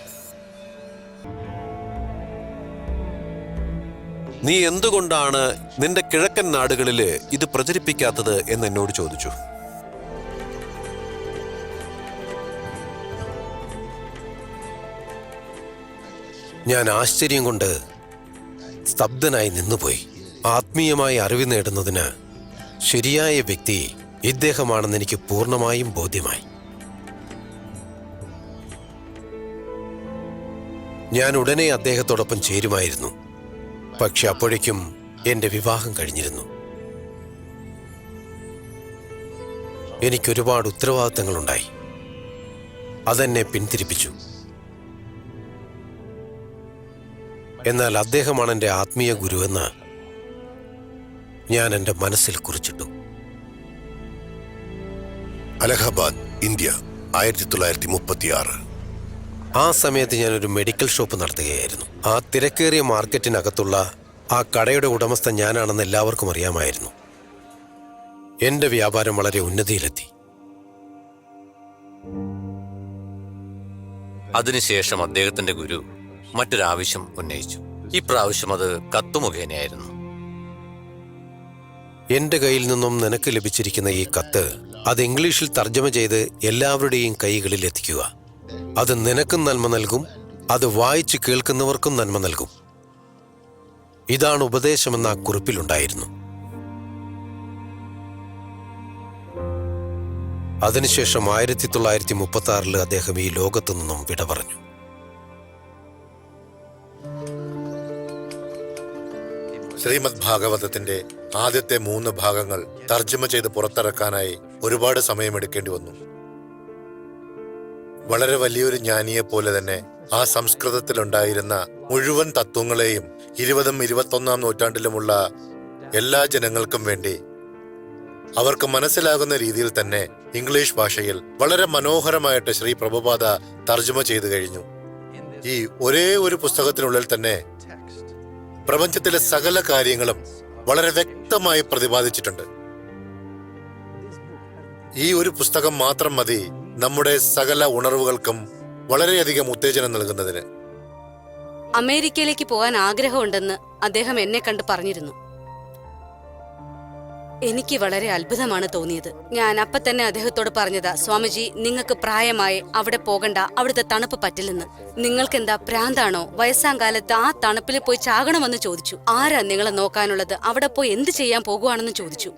നീ എന്തുകൊണ്ടാണ് നിന്റെ കിഴക്കൻ നാടുകളില് ഇത് പ്രചരിപ്പിക്കാത്തത് എന്ന് എന്നോട് ചോദിച്ചു. ഞാൻ ആശ്ചര്യം കൊണ്ട് സ്തബ്ധനായി നിന്നുപോയി. ആത്മീയമായി അറിവ് നേടുന്നതിന് ശരിയായ വ്യക്തി ഇദ്ദേഹമാണെന്ന് എനിക്ക് പൂർണ്ണമായും ബോധ്യമായി. ഞാൻ ഉടനെ അദ്ദേഹത്തോടൊപ്പം ചേരുമായിരുന്നു. പക്ഷെ അപ്പോഴേക്കും എന്റെ വിവാഹം കഴിഞ്ഞിരുന്നു. എനിക്കൊരുപാട് ഉത്തരവാദിത്തങ്ങളുണ്ടായി. അതെന്നെ പിന്തിരിപ്പിച്ചു. എന്നാൽ അദ്ദേഹമാണ് എൻ്റെ ആത്മീയ ഗുരുവെന്ന് ഞാൻ എൻ്റെ മനസ്സിൽ കുറിച്ചിട്ടു. അലഹബാദ്, ഇന്ത്യ, 1936. ആ സമയത്ത് ഞാനൊരു മെഡിക്കൽ ഷോപ്പ് നടത്തുകയായിരുന്നു. ആ തിരക്കേറിയ മാർക്കറ്റിനകത്തുള്ള ആ കടയുടെ ഉടമസ്ഥൻ ഞാനാണെന്ന് എല്ലാവർക്കും അറിയാമായിരുന്നു. എൻ്റെ വ്യാപാരം വളരെ ഉന്നതിയിലെത്തി. അതിനുശേഷം അദ്ദേഹത്തിന്റെ ഗുരു മറ്റൊരാവശ്യം ഉന്നയിച്ചു. ഇപ്രാവശ്യം അത് കത്തുമുഖേനയായിരുന്നു. എൻ്റെ കയ്യിൽ നിന്നും നിനക്ക് ലഭിച്ചിരിക്കുന്ന ഈ കത്ത് അത് ഇംഗ്ലീഷിൽ തർജ്ജമ ചെയ്ത് എല്ലാവരുടെയും കൈകളിൽ എത്തിക്കുക. അത് നിനക്കും നന്മ നൽകും, അത് വായിച്ച് കേൾക്കുന്നവർക്കും നന്മ നൽകും. ഇതാണ് ഉപദേശമെന്ന ആ കുറിപ്പിലുണ്ടായിരുന്നു. അതിനുശേഷം 1936 അദ്ദേഹം ഈ ലോകത്തു നിന്നും വിട പറഞ്ഞു. ശ്രീമദ് ഭാഗവതത്തിന്റെ ആദ്യത്തെ 3 ഭാഗങ്ങൾ തർജ്ജമ ചെയ്ത് പുറത്തിറക്കാനായി ഒരുപാട് സമയമെടുക്കേണ്ടി വന്നു. വളരെ വലിയൊരു ജ്ഞാനിയെ പോലെ തന്നെ ആ സംസ്കൃതത്തിലുണ്ടായിരുന്ന മുഴുവൻ തത്വങ്ങളെയും 20ഉം 21ആം നൂറ്റാണ്ടിലുമുള്ള എല്ലാ ജനങ്ങൾക്കും വേണ്ടി അവർക്ക് മനസ്സിലാകുന്ന രീതിയിൽ തന്നെ ഇംഗ്ലീഷ് ഭാഷയിൽ വളരെ മനോഹരമായിട്ട് ശ്രീ പ്രഭുപാദ തർജ്ജമ ചെയ്തു കഴിഞ്ഞു. ഈ ഒരേ ഒരു പുസ്തകത്തിനുള്ളിൽ തന്നെ പ്രപഞ്ചത്തിലെ സകല കാര്യങ്ങളും വളരെ വ്യക്തമായി പ്രതിപാദിച്ചിട്ടുണ്ട്. ഈ ഒരു പുസ്തകം മാത്രം മതി നമ്മുടെ സകല ഉണർവുകൾക്കും വളരെയധികം ഉത്തേജനം നൽകുന്നതിന്. അമേരിക്കയിലേക്ക് പോകാൻ ആഗ്രഹമുണ്ടെന്ന് അദ്ദേഹം എന്നെ കണ്ട് പറഞ്ഞിരുന്നു. എനിക്ക് വളരെ അത്ഭുതമാണ് തോന്നിയത്. ഞാൻ അപ്പൊ തന്നെ അദ്ദേഹത്തോട് പറഞ്ഞതാ, സ്വാമിജി, നിങ്ങൾക്ക് പ്രായമായി അവിടെ പോകണ്ട, അവിടുത്തെ തണുപ്പ് പറ്റില്ലെന്ന്. നിങ്ങൾക്കെന്താ ഭ്രാന്താണോ? വയസ്സാങ്കാലത്ത് ആ തണുപ്പിൽ പോയി ചാകണമെന്ന് ചോദിച്ചു. ആരാ നിങ്ങളെ നോക്കാനുള്ളത്? അവിടെ പോയി എന്ത് ചെയ്യാൻ പോകുവാണെന്ന് ചോദിച്ചു.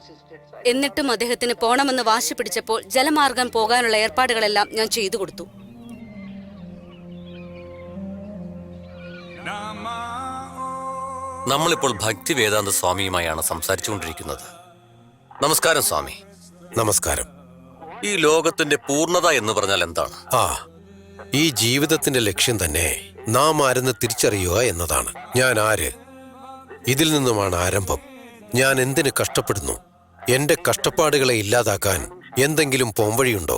എന്നിട്ടും അദ്ദേഹത്തിന് പോണമെന്ന് വാശി പിടിച്ചപ്പോൾ ജലമാർഗം പോകാനുള്ള ഏർപ്പാടുകളെല്ലാം ഞാൻ ചെയ്തു കൊടുത്തു. നമ്മളിപ്പോൾ ഭക്തി വേദാന്ത സ്വാമിയുമായാണ് സംസാരിച്ചുകൊണ്ടിരിക്കുന്നത്. നമസ്കാരം സ്വാമി. നമസ്കാരം. ഈ ലോകത്തിന്റെ പൂർണ്ണത എന്ന് പറഞ്ഞാൽ എന്താണ്? ഈ ജീവിതത്തിന്റെ ലക്ഷ്യം തന്നെ നാം ആരെന്ന് തിരിച്ചറിയുക എന്നതാണ്. ഞാൻ ആര്? ഇതിൽ നിന്നുമാണ് ആരംഭം. ഞാൻ എന്തിന് കഷ്ടപ്പെടുന്നു? എന്റെ കഷ്ടപ്പാടുകളെ ഇല്ലാതാക്കാൻ എന്തെങ്കിലും പോംവഴിയുണ്ടോ?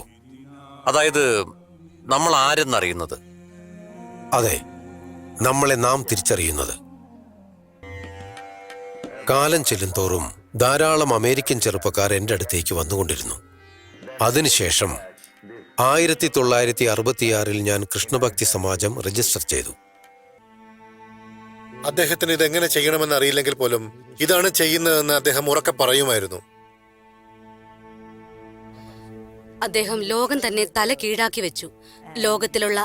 അതായത് നമ്മൾ ആരെന്നറിയുന്നത്. അതെ, നമ്മളെ നാം തിരിച്ചറിയുന്നത്. കാലം ചെല്ലുന്തോറും ധാരാളം അമേരിക്കൻ ചെറുപ്പക്കാർ എൻ്റെ അടുത്തേക്ക് വന്നുകൊണ്ടിരുന്നു. അതിനുശേഷം 1966 ഞാൻ കൃഷ്ണഭക്തി സമാജം രജിസ്റ്റർ ചെയ്തു. അദ്ദേഹത്തിന് ഇതെങ്ങനെ ചെയ്യണമെന്ന് അറിയില്ലെങ്കിൽ പോലും ഇതാണ് ചെയ്യുന്നതെന്ന് അദ്ദേഹം ഉറക്കെ പറയുമായിരുന്നു. അദ്ദേഹം ലോകം തന്നെ തല കീഴാക്കി വെച്ചു. ലോകത്തിലുള്ള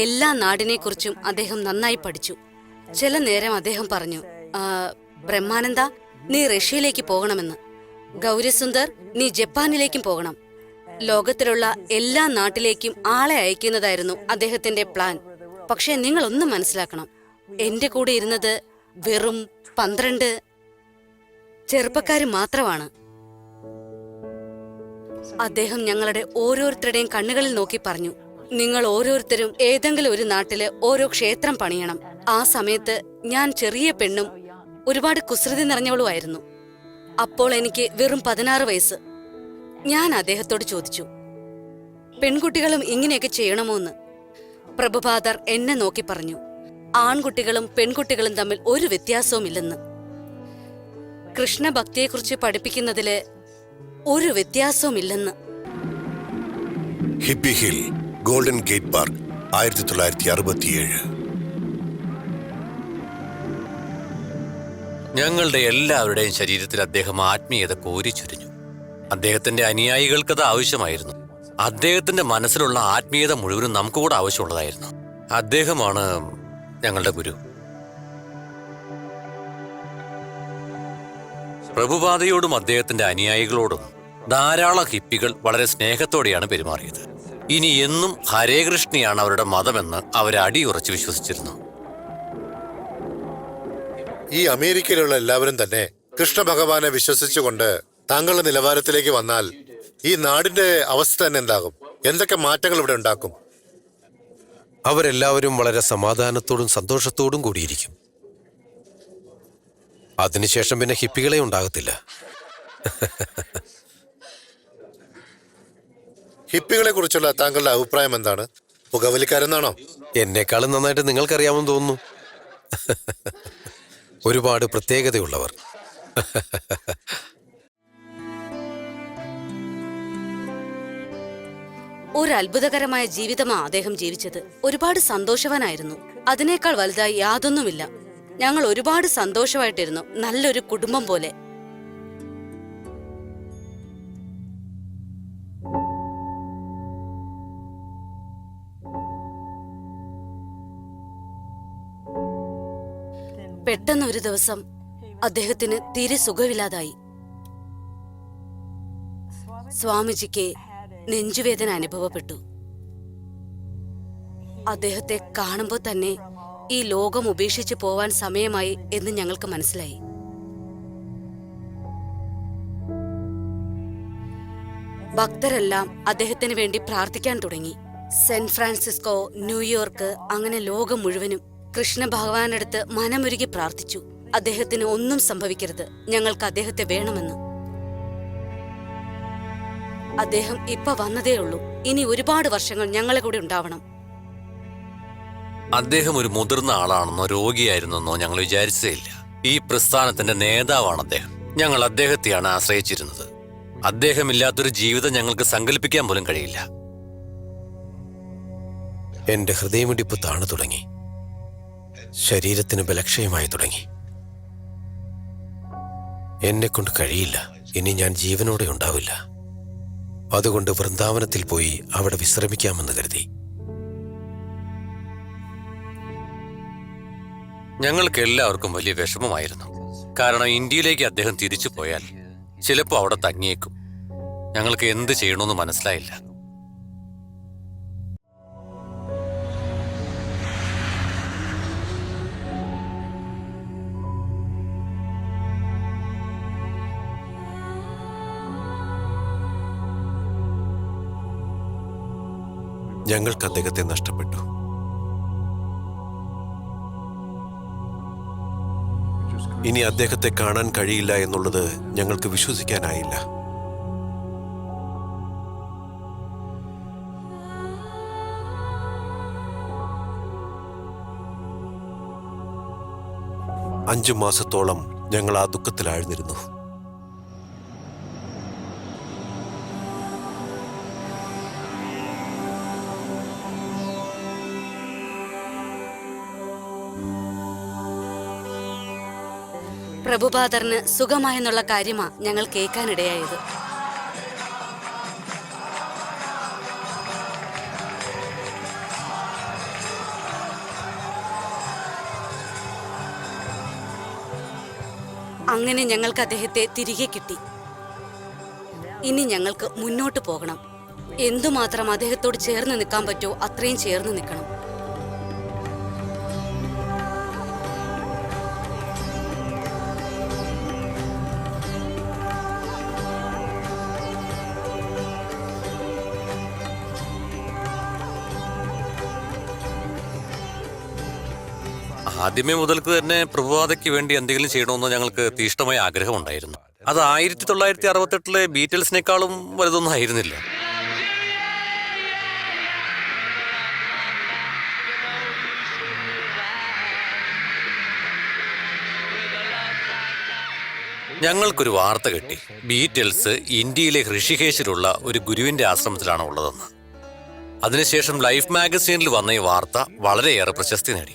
എല്ലാ നാടിനെക്കുറിച്ചും അദ്ദേഹം നന്നായി പഠിച്ചു. ചില നേരം അദ്ദേഹം പറഞ്ഞു, ബ്രഹ്മാനന്ദ, നീ റഷ്യയിലേക്ക് പോകണമെന്ന്. ഗൗരിസുന്ദർ, നീ ജപ്പാനിലേക്കും പോകണം. ലോകത്തിലുള്ള എല്ലാ നാട്ടിലേക്കും ആളെ അയക്കുന്നതായിരുന്നു അദ്ദേഹത്തിന്റെ പ്ലാൻ. പക്ഷേ നിങ്ങളൊന്നും മനസ്സിലാക്കണം, എന്റെ കൂടെ ഇരുന്നത് വെറും 12 ചെറുപ്പക്കാര് മാത്രമാണ്. അദ്ദേഹം ഞങ്ങളുടെ ഓരോരുത്തരുടെയും കണ്ണുകളിൽ നോക്കി പറഞ്ഞു, നിങ്ങൾ ഓരോരുത്തരും ഏതെങ്കിലും ഒരു നാട്ടില് ഓരോ ക്ഷേത്രം പണിയണം. ആ സമയത്ത് ഞാൻ ചെറിയ പെണ്ണും ഒരുപാട് കുസൃതി നിറഞ്ഞവളുമായിരുന്നു. അപ്പോൾ എനിക്ക് വെറും 16 വയസ്സ്. ഞാൻ അദ്ദേഹത്തോട് ചോദിച്ചു, പെൺകുട്ടികളും ഇങ്ങനെയൊക്കെ ചെയ്യണമോ എന്ന്. പ്രഭുപാദർ എന്നെ നോക്കി പറഞ്ഞു, ആൺകുട്ടികളും പെൺകുട്ടികളും തമ്മിൽ ഒരു വ്യത്യാസവുമില്ലെന്ന്. കൃഷ്ണഭക്തിയെക്കുറിച്ച് പഠിപ്പിക്കുന്നതില് ഒരു വ്യത്യാസവുമില്ലെന്ന്. Hippie hill, golden gate park, 1967. ഞങ്ങളുടെ എല്ലാവരുടെയും ശരീരത്തിൽ അദ്ദേഹം ആത്മീയത കോരിച്ചൊരിഞ്ഞു. അദ്ദേഹത്തിന്റെ അനുയായികൾക്കത് ആവശ്യമായിരുന്നു. അദ്ദേഹത്തിന്റെ മനസ്സിലുള്ള ആത്മീയത മുഴുവനും നമുക്ക് കൂടെ ആവശ്യമുള്ളതായിരുന്നു. അദ്ദേഹമാണ് ഞങ്ങളുടെ ഗുരു. പ്രഭുപാദയോടും അദ്ദേഹത്തിന്റെ അനുയായികളോടും ധാരാളം ഹിപ്പികൾ വളരെ സ്നേഹത്തോടെയാണ് പെരുമാറിയത്. ഇനി എന്നും ഹരേ കൃഷ്ണയാണ് അവരുടെ മതമെന്ന് അവരെ അടിയുറച്ച് വിശ്വസിച്ചിരുന്നു. ഈ അമേരിക്കയിലുള്ള എല്ലാവരും തന്നെ കൃഷ്ണ ഭഗവാനെ വിശ്വസിച്ചുകൊണ്ട് താങ്കളുടെ നിലവാരത്തിലേക്ക് വന്നാൽ ഈ നാടിന്റെ അവസ്ഥ തന്നെ എന്താകും? എന്തൊക്കെ മാറ്റങ്ങൾ ഇവിടെ ഉണ്ടാക്കും? അവരെല്ലാവരും വളരെ സമാധാനത്തോടും സന്തോഷത്തോടും കൂടിയിരിക്കും. അതിനുശേഷം പിന്നെ ഹിപ്പികളെ ഉണ്ടാകത്തില്ല. ഹിപ്പികളെ കുറിച്ചുള്ള താങ്കളുടെ അഭിപ്രായം എന്താണ്? പുകവലിക്കാരെന്നാണോ? എന്നെക്കാളും നന്നായിട്ട് നിങ്ങൾക്കറിയാമെന്ന് തോന്നുന്നു. ഒരുപാട് പ്രത്യേകതയുള്ളവർ. ഒരു അത്ഭുതകരമായ ജീവിതമാ അദ്ദേഹം ജീവിച്ചത്. ഒരുപാട് സന്തോഷവാനായിരുന്നു. അതിനേക്കാൾ വലുതായി യാതൊന്നുമില്ല. ഞങ്ങൾ ഒരുപാട് സന്തോഷമായിട്ടിരുന്നു, നല്ലൊരു കുടുംബം പോലെ. പെട്ടെന്ന് ഒരു ദിവസം അദ്ദേഹത്തിന് തീരെ സുഖമില്ലാതായി. സ്വാമിജിക്ക് നെഞ്ചുവേദന അനുഭവപ്പെട്ടു. അദ്ദേഹത്തെ കാണുമ്പോൾ തന്നെ ഈ ലോകം ഉപേക്ഷിച്ച് പോവാൻ സമയമായി എന്ന് ഞങ്ങൾക്ക് മനസ്സിലായി. ഭക്തരെല്ലാം അദ്ദേഹത്തിന് വേണ്ടി പ്രാർത്ഥിക്കാൻ തുടങ്ങി. സെന്റ് ഫ്രാൻസിസ്കോ, ന്യൂയോർക്ക്, അങ്ങനെ ലോകം മുഴുവനും കൃഷ്ണ ഭഗവാനടുത്ത് മനമുരുകി പ്രാർത്ഥിച്ചു. അദ്ദേഹത്തിന് ഒന്നും സംഭവിക്കരുത്, ഞങ്ങൾക്ക് അദ്ദേഹത്തെ വേണമെന്ന്. അദ്ദേഹം ഇപ്പൊ വന്നതേ ഉള്ളൂ. ഇനി ഒരുപാട് വർഷങ്ങൾ ഞങ്ങളെ കൂടെ ഉണ്ടാവണം. അദ്ദേഹം ഒരു മുതിർന്ന ആളാണെന്നോ രോഗിയായിരുന്നെന്നോ ഞങ്ങൾ വിചാരിച്ചേയില്ല. ഈ പ്രസ്ഥാനത്തിന്റെ നേതാവാണ് അദ്ദേഹം. ഞങ്ങൾ അദ്ദേഹത്തെയാണ് ആശ്രയിച്ചിരുന്നത്. അദ്ദേഹമില്ലാത്തൊരു ജീവിതം ഞങ്ങൾക്ക് സങ്കല്പിക്കാൻ പോലും കഴിയില്ല. എന്റെ ഹൃദയമിടിപ്പ് താണു തുടങ്ങി. ശരീരത്തിന് ബലക്ഷയമായി തുടങ്ങി. എന്നെക്കൊണ്ട് കഴിയില്ല. ഇനി ഞാൻ ജീവനോടെ ഉണ്ടാവില്ല. അതുകൊണ്ട് വൃന്ദാവനത്തിൽ പോയി അവിടെ വിശ്രമിക്കാമെന്ന് കരുതി. ഞങ്ങൾക്ക് എല്ലാവർക്കും വലിയ വിഷമമായിരുന്നു. കാരണം ഇന്ത്യയിലേക്ക് അദ്ദേഹം തിരിച്ചു പോയാൽ ചിലപ്പോൾ അവിടെ തങ്ങിയേക്കും. ഞങ്ങൾക്ക് എന്ത് ചെയ്യണമെന്ന് മനസ്സിലായില്ല. ഞങ്ങൾക്ക് അദ്ദേഹത്തെ നഷ്ടപ്പെട്ടു. ഇനി അദ്ദേഹത്തെ കാണാൻ കഴിയില്ല എന്നുള്ളത് ഞങ്ങൾക്ക് വിശ്വസിക്കാനായില്ല. അഞ്ചു മാസത്തോളം ഞങ്ങൾ ആ ദുഃഖത്തിലാഴ്ന്നിരുന്നു. പ്രഭുപാദറിന് സുഖമായെന്നുള്ള കാര്യമാ ഞങ്ങൾ കേൾക്കാനിടയായത്. അങ്ങനെ ഞങ്ങൾക്ക് അദ്ദേഹത്തെ തിരികെ കിട്ടി. ഇനി ഞങ്ങൾക്ക് മുന്നോട്ട് പോകണം. എന്തുമാത്രം അദ്ദേഹത്തോട് ചേർന്ന് നിൽക്കാൻ പറ്റുമോ അത്രയും ചേർന്ന് നിൽക്കണം. ആദ്യമേ മുതൽക്ക് തന്നെ പ്രഭാതയ്ക്ക് വേണ്ടി എന്തെങ്കിലും ചെയ്യണമെന്ന് ഞങ്ങൾക്ക് തീഷ്ണമായ ആഗ്രഹമുണ്ടായിരുന്നു. അത് 1968 ബീറ്റിൽസിനേക്കാളും വലുതൊന്നും ആയിരുന്നില്ല. ഞങ്ങൾക്കൊരു വാർത്ത കിട്ടി, ബീറ്റിൽസ് ഇന്ത്യയിലെ ഋഷികേശിലുള്ള ഒരു ഗുരുവിന്റെ ആശ്രമത്തിലാണ് ഉള്ളതെന്ന്. അതിനുശേഷം ലൈഫ് മാഗസീനിൽ വന്ന ഈ വാർത്ത വളരെയേറെ പ്രശസ്തി നേടി.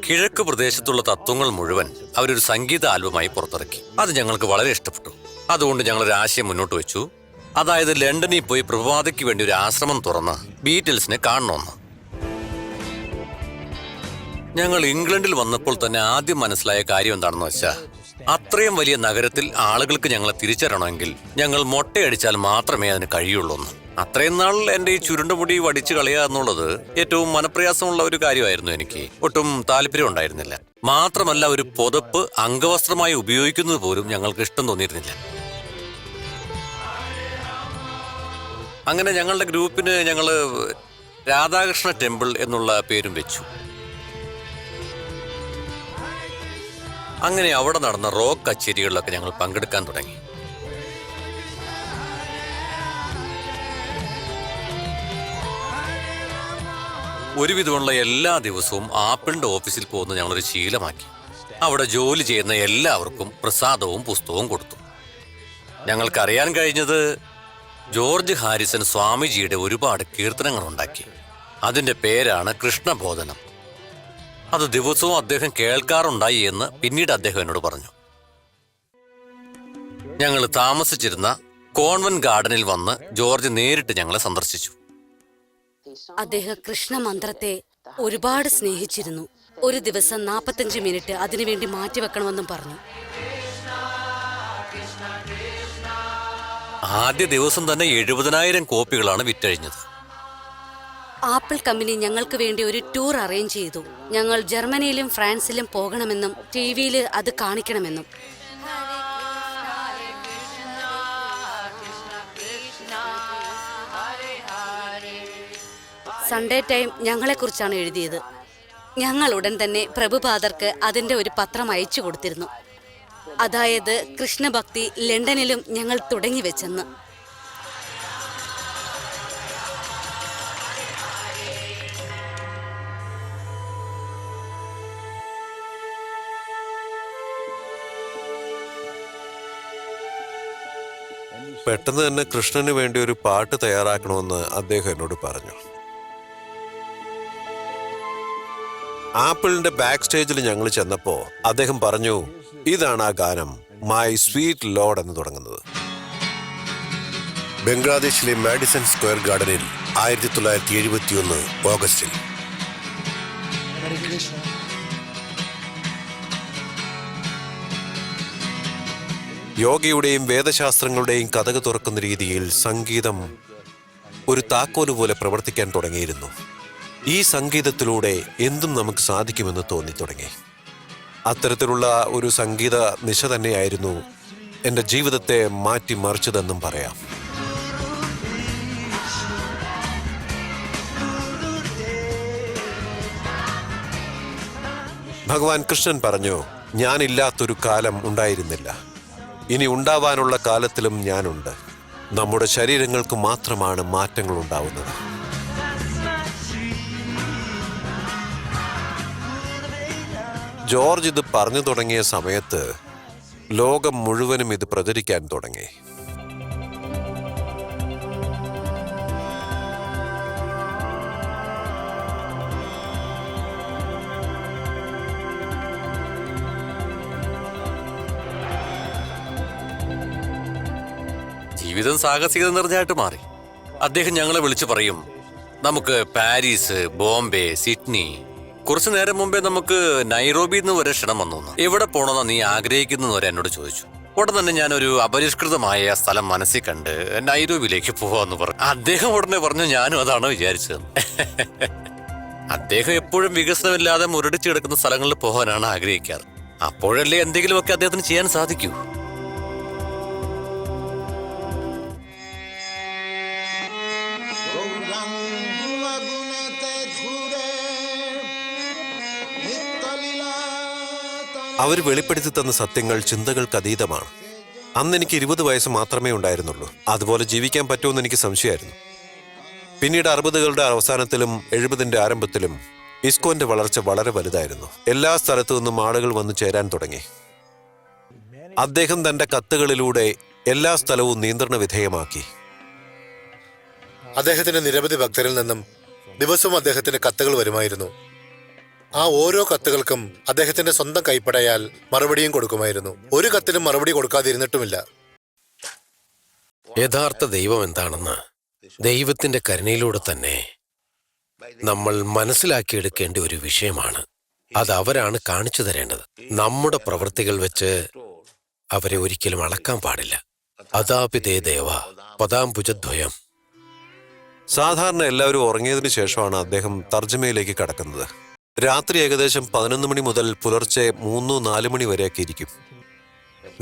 കിഴക്ക് പ്രദേശത്തുള്ള തത്വങ്ങൾ മുഴുവൻ അവരൊരു സംഗീത ആൽബമായി പുറത്തിറക്കി. അത് ഞങ്ങൾക്ക് വളരെ ഇഷ്ടപ്പെട്ടു. അതുകൊണ്ട് ഞങ്ങളൊരു ആശയം മുന്നോട്ട് വെച്ചു. അതായത് ലണ്ടനിൽ പോയി പ്രഭാതയ്ക്ക് വേണ്ടി ഒരു ആശ്രമം തുറന്ന് ബീറ്റിൽസിനെ കാണണമെന്ന്. ഞങ്ങൾ ഇംഗ്ലണ്ടിൽ വന്നപ്പോൾ തന്നെ ആദ്യം മനസ്സിലായ കാര്യം എന്താണെന്ന് വെച്ചാൽ, അത്രയും വലിയ നഗരത്തിൽ ആളുകൾക്ക് ഞങ്ങളെ തിരിച്ചറിയണമെങ്കിൽ ഞങ്ങൾ മൊട്ടയടിച്ചാൽ മാത്രമേ അതിന് കഴിയുള്ളൂ എന്ന്. അത്രയും നാൾ എൻ്റെ ഈ ചുരുണ്ട മുടി വടിച്ചു കളയുക എന്നുള്ളത് ഏറ്റവും മനപ്രയാസമുള്ള ഒരു കാര്യമായിരുന്നു. എനിക്ക് ഒട്ടും താല്പര്യം ഉണ്ടായിരുന്നില്ല. മാത്രമല്ല, ഒരു പുതപ്പ് അംഗവസ്ത്രമായി ഉപയോഗിക്കുന്നത് പോലും ഞങ്ങൾക്ക് ഇഷ്ടം തോന്നിയിരുന്നില്ല. അങ്ങനെ ഞങ്ങളുടെ ഗ്രൂപ്പിന് ഞങ്ങൾ രാധാകൃഷ്ണ ടെമ്പിൾ എന്നുള്ള പേരും വെച്ചു. അങ്ങനെ അവിടെ നടന്ന റോക്ക് കച്ചേരികളിലൊക്കെ ഞങ്ങൾ പങ്കെടുക്കാൻ തുടങ്ങി. ഒരുവിധമുള്ള എല്ലാ ദിവസവും ആപ്പിളിന്റെ ഓഫീസിൽ പോകുന്ന ഞങ്ങളൊരു ശീലമാക്കി. അവിടെ ജോലി ചെയ്യുന്ന എല്ലാവർക്കും പ്രസാദവും പുസ്തകവും കൊടുത്തു. ഞങ്ങൾക്കറിയാൻ കഴിഞ്ഞത് ജോർജ് ഹാരിസൺ സ്വാമിജിയുടെ ഒരുപാട് കീർത്തനങ്ങൾ ഉണ്ടാക്കി. അതിന്റെ പേരാണ് കൃഷ്ണബോധനം. അത് ദിവസവും അദ്ദേഹം കേൾക്കാറുണ്ടായി എന്ന് പിന്നീട് അദ്ദേഹം എന്നോട് പറഞ്ഞു. ഞങ്ങൾ താമസിച്ചിരുന്ന കോൺവെന്റ് ഗാർഡനിൽ വന്ന് ജോർജ് നേരിട്ട് ഞങ്ങളെ സന്ദർശിച്ചു. അദ്ദേഹം കൃഷ്ണമന്ത്രത്തെ ഒരുപാട് സ്നേഹിച്ചിരുന്നു. ഒരു ദിവസം 45 മിനിറ്റ് അതിനുവേണ്ടി മാറ്റിവെക്കണമെന്നും പറഞ്ഞു. ആദ്യ ദിവസം തന്നെ 70,000 കോപ്പികളാണ് വിറ്റഴിഞ്ഞത്. ആപ്പിൾ കമ്പനി ഞങ്ങൾക്ക് വേണ്ടി ഒരു ടൂർ അറേഞ്ച് ചെയ്തു. ഞങ്ങൾ ജർമ്മനിയിലും ഫ്രാൻസിലും പോകണമെന്നും ടിവിയിൽ അത് കാണിക്കണമെന്നും. സൺഡേ ടൈം ഞങ്ങളെക്കുറിച്ചാണ് എഴുതിയത്. ഞങ്ങൾ ഉടൻ തന്നെ പ്രഭുപാദർക്ക് അതിന്റെ ഒരു പത്രം അയച്ചു കൊടുത്തിരുന്നു. അതായത് കൃഷ്ണഭക്തി ലണ്ടനിലും ഞങ്ങൾ തുടങ്ങി വെച്ചെന്ന്. പെട്ടെന്ന് തന്നെ കൃഷ്ണന് വേണ്ടി ഒരു പാട്ട് തയ്യാറാക്കണമെന്ന് അദ്ദേഹം എന്നോട് പറഞ്ഞു. ആപ്പിളിന്റെ ബാക്ക് സ്റ്റേജിൽ ഞങ്ങൾ ചെന്നപ്പോ അദ്ദേഹം പറഞ്ഞു, ഇതാണ് ആ ഗാനം, മൈ സ്വീറ്റ് ലോഡ് എന്ന് തുടങ്ങുന്നത്. ബംഗ്ലാദേശിലെ മാഡിസൺ സ്ക്വയർ ഗാർഡനിൽ 1971 ഓഗസ്റ്റിൽ യോഗയുടെയും വേദശാസ്ത്രങ്ങളുടെയും കഥക് തുറക്കുന്ന രീതിയിൽ സംഗീതം ഒരു താക്കോല് പോലെ പ്രവർത്തിക്കാൻ തുടങ്ങിയിരുന്നു. ഈ സംഗീതത്തിലൂടെ എന്തും നമുക്ക് സാധിക്കുമെന്ന് തോന്നി തുടങ്ങി. അത്തരത്തിലുള്ള ഒരു സംഗീത നിശ തന്നെയായിരുന്നു എൻ്റെ ജീവിതത്തെ മാറ്റിമറിച്ചതെന്നും പറയാം. ഭഗവാൻ കൃഷ്ണൻ പറഞ്ഞു, ഞാനില്ലാത്തൊരു കാലം ഉണ്ടായിരുന്നില്ല, ഇനി ഉണ്ടാവാനുള്ള കാലത്തിലും ഞാനുണ്ട്. നമ്മുടെ ശരീരങ്ങൾക്ക് മാത്രമാണ് മാറ്റങ്ങൾ ഉണ്ടാവുന്നത്. ജോർജ് ഇത് പറഞ്ഞു തുടങ്ങിയ സമയത്ത് ലോകം മുഴുവനും ഇത് പ്രചരിക്കാൻ തുടങ്ങി. ജീവിതം സാഹസികത നിറഞ്ഞായിട്ട് മാറി. അദ്ദേഹം ഞങ്ങളെ വിളിച്ചു പറയും, നമുക്ക് പാരീസ്, ബോംബെ, സിഡ്നി, കുറച്ചു നേരം മുമ്പേ നമുക്ക് നൈറോബിയിൽ നിന്ന് വരെ ക്ഷണം വന്നു. എവിടെ പോകണമെന്ന് നീ ആഗ്രഹിക്കുന്നു വരെ എന്നോട് ചോദിച്ചു. ഉടൻ തന്നെ ഞാനൊരു അപരിഷ്കൃതമായ സ്ഥലം മനസ്സിൽ കണ്ട് നൈറോബിയിലേക്ക് പോവാന്ന് പറഞ്ഞു. അദ്ദേഹം ഉടനെ പറഞ്ഞു, ഞാനും അതാണ് വിചാരിച്ചത്. അദ്ദേഹം എപ്പോഴും വികസനമില്ലാതെ മുരടിച്ചു കിടക്കുന്ന സ്ഥലങ്ങളിൽ പോകാനാണ് ആഗ്രഹിക്കാറ്. അപ്പോഴല്ലേ എന്തെങ്കിലുമൊക്കെ അദ്ദേഹത്തിന് ചെയ്യാൻ സാധിക്കൂ. গৌরাঙ্গুলা গুণেতে ঘুরে নিত্যলীলা അവർ വെളിപ്പെടുത്തി തന്ന സത്യങ്ങൾ ചിന്തകൾക്ക് അതീതമാണ്. അന്ന് എനിക്ക് 20 വയസ്സ് മാത്രമേ ഉണ്ടായിരുന്നുള്ളൂ. അതുപോലെ ജീവിക്കാൻ പറ്റുമെന്ന് എനിക്ക് സംശയമായിരുന്നു. പിന്നീട് 60കളുടെ അവസാനത്തിലും 70ന്റെ ആരംഭത്തിലും ഇസ്കോന്റെ വളർച്ച വളരെ വലുതായിരുന്നു. എല്ലാ സ്ഥലത്തു നിന്നും ആളുകൾ വന്നു ചേരാൻ തുടങ്ങി. അദ്ദേഹം തന്റെ കത്തുകളിലൂടെ എല്ലാ സ്ഥലവും നിയന്ത്രണ വിധേയമാക്കി. അദ്ദേഹത്തിന്റെ നിരവധി ഭക്തരിൽ നിന്നും ദിവസവും അദ്ദേഹത്തിന് കത്തുകൾ വരുമായിരുന്നു. ആ ഓരോ കത്തുകൾക്കും അദ്ദേഹത്തിന്റെ സ്വന്തം കൈപ്പടയാൽ മറുപടിയും കൊടുക്കുമായിരുന്നു. ഒരു കത്തിനും മറുപടി കൊടുക്കാതിരുന്നിട്ടുമില്ല. യഥാർത്ഥ ദൈവം എന്താണെന്ന് ദൈവത്തിന്റെ കരുണയിലൂടെ തന്നെ നമ്മൾ മനസ്സിലാക്കിയെടുക്കേണ്ട ഒരു വിഷയമാണ്. അത് അവരാണ് കാണിച്ചു തരേണ്ടത്. നമ്മുടെ പ്രവൃത്തികൾ വെച്ച് അവരെ ഒരിക്കലും അളക്കാൻ പാടില്ല. അതാപിതേ ദേവ പദാംബുജദ്വയം. സാധാരണ എല്ലാവരും ഉറങ്ങിയതിനു ശേഷമാണ് അദ്ദേഹം തർജ്ജമയിലേക്ക് കടക്കുന്നത്. രാത്രി ഏകദേശം 11 മണി മുതൽ പുലർച്ചെ 3-4 മണി വരെയൊക്കെ ഇരിക്കും.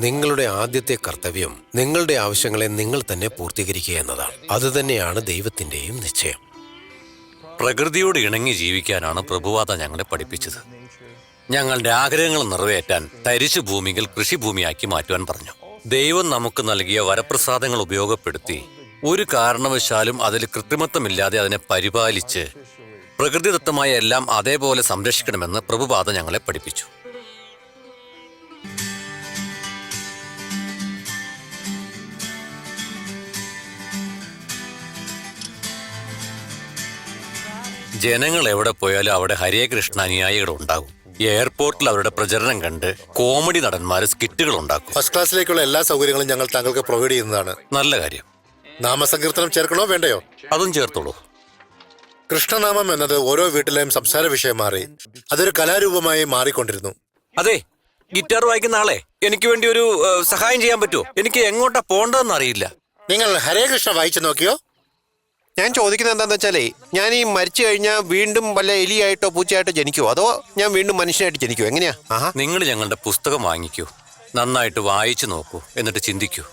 നിങ്ങളുടെ ആദ്യത്തെ കർത്തവ്യം നിങ്ങളുടെ ആവശ്യങ്ങളെ നിങ്ങൾ തന്നെ പൂർത്തീകരിക്കുക എന്നതാണ്. അതുതന്നെയാണ് ദൈവത്തിന്റെയും നിശ്ചയം. പ്രകൃതിയോട് ഇണങ്ങി ജീവിക്കാനാണ് പ്രഭുവാദ ഞങ്ങളെ പഠിപ്പിച്ചത്. ഞങ്ങളുടെ ആഗ്രഹങ്ങൾ നിറവേറ്റാൻ തരിശു ഭൂമികൾ കൃഷിഭൂമിയാക്കി മാറ്റുവാൻ പറഞ്ഞു. ദൈവം നമുക്ക് നൽകിയ വരപ്രസാദങ്ങൾ ഉപയോഗപ്പെടുത്തി ഒരു കാരണവശാലും അതിൽ കൃത്രിമത്വമില്ലാതെ അതിനെ പരിപാലിച്ച് പ്രകൃതിദത്തമായ എല്ലാം അതേപോലെ സംരക്ഷിക്കണമെന്ന് പ്രഭുപാദ ഞങ്ങളെ പഠിപ്പിച്ചു. ജനങ്ങൾ എവിടെ പോയാലും അവിടെ ഹരേ കൃഷ്ണ അനുയായികൾ ഉണ്ടാകും. എയർപോർട്ടിൽ അവരുടെ പ്രചരണം കണ്ട് കോമഡി നടന്മാർ സ്കിറ്റുകൾ ഉണ്ടാക്കും. ഫസ്റ്റ് ക്ലാസ്സിലേക്കുള്ള എല്ലാ സൗകര്യങ്ങളും ഞങ്ങൾ താങ്കൾക്ക് പ്രൊവൈഡ് ചെയ്യുന്നതാണ്. നല്ല കാര്യം. നാമസങ്കീർത്തനം ചേർക്കണോ വേണ്ടയോ? അതും ചേർത്തോളൂ. കൃഷ്ണനാമം എന്നത് ഓരോ വീട്ടിലെയും സംസാര വിഷയം മാറി. അതൊരു കലാരൂപമായി മാറിക്കൊണ്ടിരുന്നു. അതെ, ഗിറ്റാർ വായിക്കുന്ന ആളെ എനിക്ക് വേണ്ടി ഒരു സഹായം ചെയ്യാൻ പറ്റുമോ? എനിക്ക് എങ്ങോട്ടാ പോണ്ടെന്ന് അറിയില്ല. നിങ്ങൾ ഹരേ കൃഷ്ണ വായിച്ചു നോക്കിയോ? ഞാൻ ചോദിക്കുന്നത് എന്താന്ന് വെച്ചാലേ, ഞാൻ ഈ മരിച്ചു കഴിഞ്ഞാൽ വീണ്ടും വല്ല എലിയായിട്ടോ പൂച്ചയായിട്ടോ ജനിക്കുമോ, അതോ ഞാൻ വീണ്ടും മനുഷ്യനായിട്ട് ജനിക്കുമോ? എങ്ങനെയാ? നിങ്ങൾ ഞങ്ങളുടെ പുസ്തകം വാങ്ങിക്കൂ, നന്നായിട്ട് വായിച്ചു നോക്കൂ, എന്നിട്ട് ചിന്തിക്കൂ.